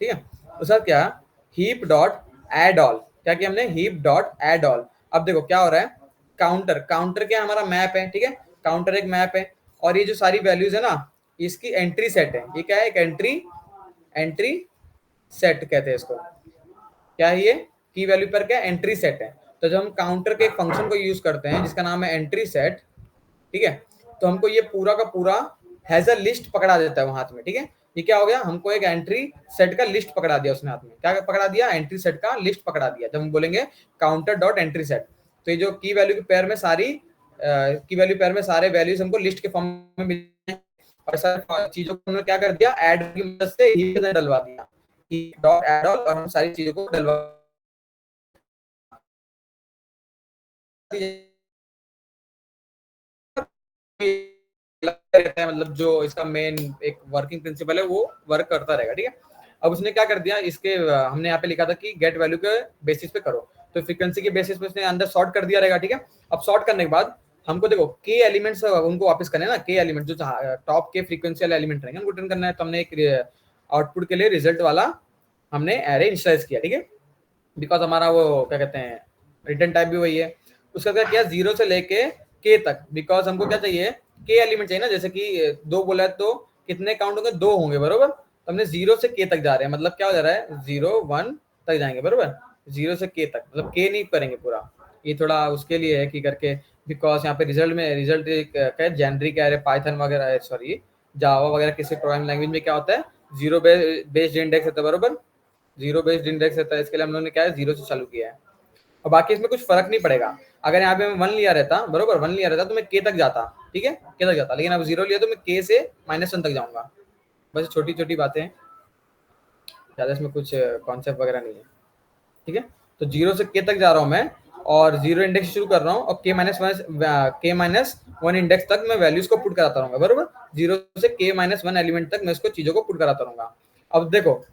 S2: ठीक है, उसके बाद क्या, हीप डॉट एड ऑल, क्या किया हमने, हीप डॉट एड ऑल। अब देखो क्या हो रहा है, काउंटर क्या हमारा मैप है, ठीक है, काउंटर एक मैप है, और ये जो सारी वैल्यूज है ना, इसकी एंट्री सेट है। ये क्या है, एक एंट्री सेट कहते हैं इसको। क्या है ये, की वैल्यू पर क्या एंट्री सेट है। तो जब हम काउंटर के एक फंक्शन को यूज करते हैं जिसका नाम है एंट्री सेट, ठीक है, तो हमको ये पूरा का पूरा हैज अ लिस्ट पकड़ा देता है वो हाथ में, ठीक है। ये क्या हो गया, हमको एक एंट्री सेट का लिस्ट पकड़ा दिया उसने हाथ में, क्या पकड़ा दिया, एंट्री सेट का लिस्ट पकड़ा दिया। जब हम बोलेंगे काउंटर डॉट एंट्री सेट, तो ये जो की वैल्यू के पेयर में सारे वैल्यूज हमको लिस्ट के फॉर्म में मिल जाए, और सारी चीजों को क्या कर दिया, ऐड की मदद से ही डलवा दिया, डॉट ऐड ऑल, और हम सारी चीजों को डलवा रहता है, मतलब जो इसका मेन एक वर्किंग प्रिंसिपल है वो वर्क करता रहेगा, ठीक है। अब उसने क्या कर दिया, इसके हमने यहाँ पे लिखा था कि गेट वैल्यू के बेसिस पे करो, तो फ्रीक्वेंसी के बेसिस पे उसने अंदर सॉर्ट कर दिया रहेगा, ठीक है। अब सॉर्ट करने के बाद हमको देखो के एलिमेंट्स उनको वापस करने ना, के एलिमेंट जो टॉप के फ्रीक्वेंसी वाले एलिमेंट रहेंगे उनको रिटर्न करना है। तो हमने एक आउटपुट के लिए रिजल्ट वाला हमने एरे इनिशियलाइज किया, ठीक है, बिकॉज हमारा वो क्या कहते हैं रिटर्न टाइप भी वही है। उसका क्या किया, 0 से लेके के तक, बिकॉज हमको क्या चाहिए, के एलिमेंट चाहिए ना, जैसे कि 2 बोला है तो कितने काउंट होंगे, 2 होंगे, बरोबर। तो हमने 0 से के तक जा रहे हैं, मतलब क्या हो जा रहा है, 0 1 तक जाएंगे, बरोबर। 0 से के तक मतलब के नहीं करेंगे पूरा, ये थोड़ा उसके लिए है कि करके, बिकॉज यहाँ पे रिजल्ट क्या जेनरिक है, पाइथन वगैरह, सॉरी जावा वगैरह किसी प्रोग्रामिंग लैंग्वेज में क्या होता है, जीरो बेस्ड इंडेक्स होता है, बरोबर, जीरो बेस्ड इंडेक्स रहता है। इसके लिए हम लोगों ने क्या है, 0 से चालू किया है, और बाकी इसमें कुछ फर्क नहीं पड़ेगा। अगर यहाँ पे मैं 1 लिया रहता, बरोबर, 1 लिया रहता तो मैं के तक जाता, ठीक है, के तक जाता, लेकिन अब 0 लिया तो मैं के से -1 तक जाऊंगा। बस छोटी छोटी बातें हैं, ज्यादा इसमें कुछ कॉन्सेप्ट वगैरह नहीं है, ठीक है। तो 0 से के तक जा रहा हूँ मैं, और 0 इंडेक्स शुरू कर रहा हूँ, और के-1 इंडेक्स तक मैं वैल्यूज को पुट कराता रहूंगा, बरोबर। 0 से के-1 एलिमेंट तक मैं इसको चीजों को पुट कराता रहूंगा। अब देखो,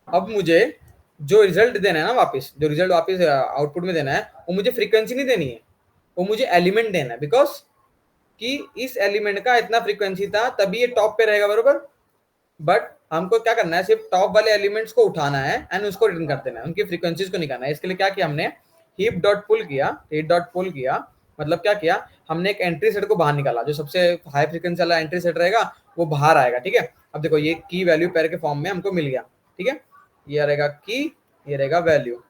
S2: अब मुझे जो रिजल्ट देना है ना, वापस जो रिजल्ट वापस आउटपुट में देना है, वो मुझे फ्रीक्वेंसी नहीं देनी है, वो मुझे एलिमेंट देना है, बिकॉज कि इस एलिमेंट का इतना फ्रीक्वेंसी था तभी ये टॉप पे रहेगा, बरोबर। बट हमको क्या करना है, सिर्फ टॉप वाले एलिमेंट्स को उठाना है एंड उसको रिटर्न कर देना है, उनकी फ्रीक्वेंसीज को निकालना है। इसके लिए क्या किया हमने, हीप डॉट पुल किया, मतलब क्या किया, हमने एक एंट्री सेट को बाहर निकाला, जो सबसे हाई फ्रीक्वेंसी वाला एंट्री सेट रहेगा वो बाहर आएगा, ठीक है। अब देखो ये की वैल्यू पेयर के फॉर्म में हमको मिल गया, ठीक है। ये रहेगा की, ये रहेगा वैल्यू,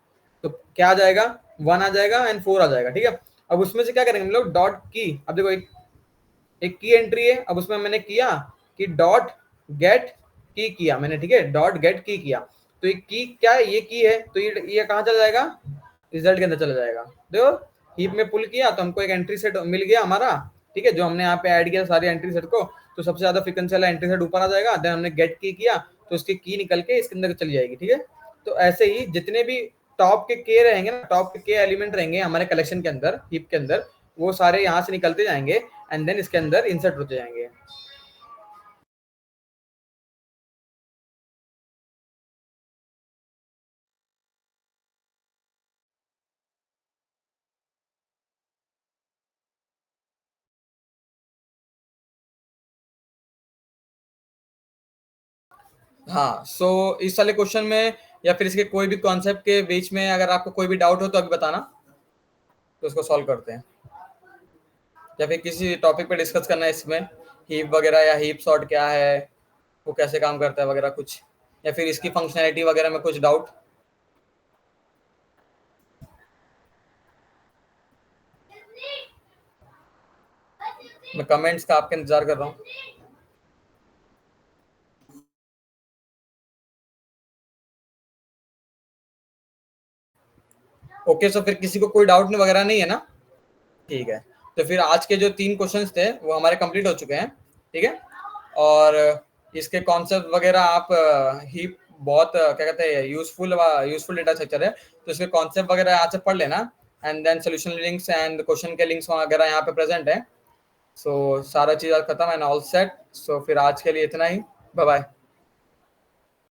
S2: तो क्या आ जाएगा, 1 आ जाएगा एंड 4 आ जाएगा, ठीक है। अब उसमें से क्या करेंगे हम लोग, डॉट की, अब देखो एक की एंट्री है, अब उसमें मैंने किया कि डॉट गेट की किया मैंने, ठीक है, डॉट गेट की किया, तो ये की क्या है, ये की है, तो ये कहाँ चला जाएगा, रिजल्ट के अंदर चला जाएगा। देखो हीप में पुल किया तो हमको एक एंट्री सेट मिल गया हमारा, ठीक है, जो हमने यहाँ पे ऐड किया सारी एंट्री सेट को, तो सबसे ज्यादा फ्रीक्वेंसी वाला एंट्री सेट ऊपर आ जाएगा, देन हमने गेट की किया तो उसकी की निकल के इसके अंदर चली जाएगी, ठीक है। तो ऐसे ही जितने भी टॉप के रहेंगे ना, टॉप के एलिमेंट रहेंगे हमारे कलेक्शन के अंदर, हीप के अंदर, वो सारे यहाँ से निकलते जाएंगे एंड देन इसके अंदर इंसर्ट होते जाएंगे। हाँ, सो इस वाले क्वेश्चन में या फिर इसके कोई भी कॉन्सेप्ट के बीच में अगर आपको कोई भी डाउट हो तो अभी बताना, तो उसको सॉल्व करते हैं, या फिर किसी टॉपिक पे डिस्कस करना है इसमें, हीप वगैरह या हीप सॉर्ट क्या है, वो कैसे काम करता है वगैरह कुछ, या फिर इसकी फंक्शनैलिटी वगैरह में कुछ डाउट। मैं कमेंट्स का आपका इंतजार कर रहा हूँ। ओके, सो फिर किसी को कोई डाउट वगैरह नहीं है ना, ठीक है। तो फिर आज के जो 3 क्वेश्चंस थे वो हमारे कंप्लीट हो चुके हैं, ठीक है। और इसके कॉन्सेप्ट वगैरह आप ही बहुत क्या कहते हैं यूजफुल डेटा स्ट्रक्चर है, तो इसके कॉन्सेप्ट वगैरह यहाँ से पढ़ लेना, and then solution links and question के लिंक्स वगैरह यहाँ पे प्रेजेंट है। सो सारा चीज़ खत्म एंड ऑल सेट। सो फिर आज के लिए इतना ही, बाय बाय।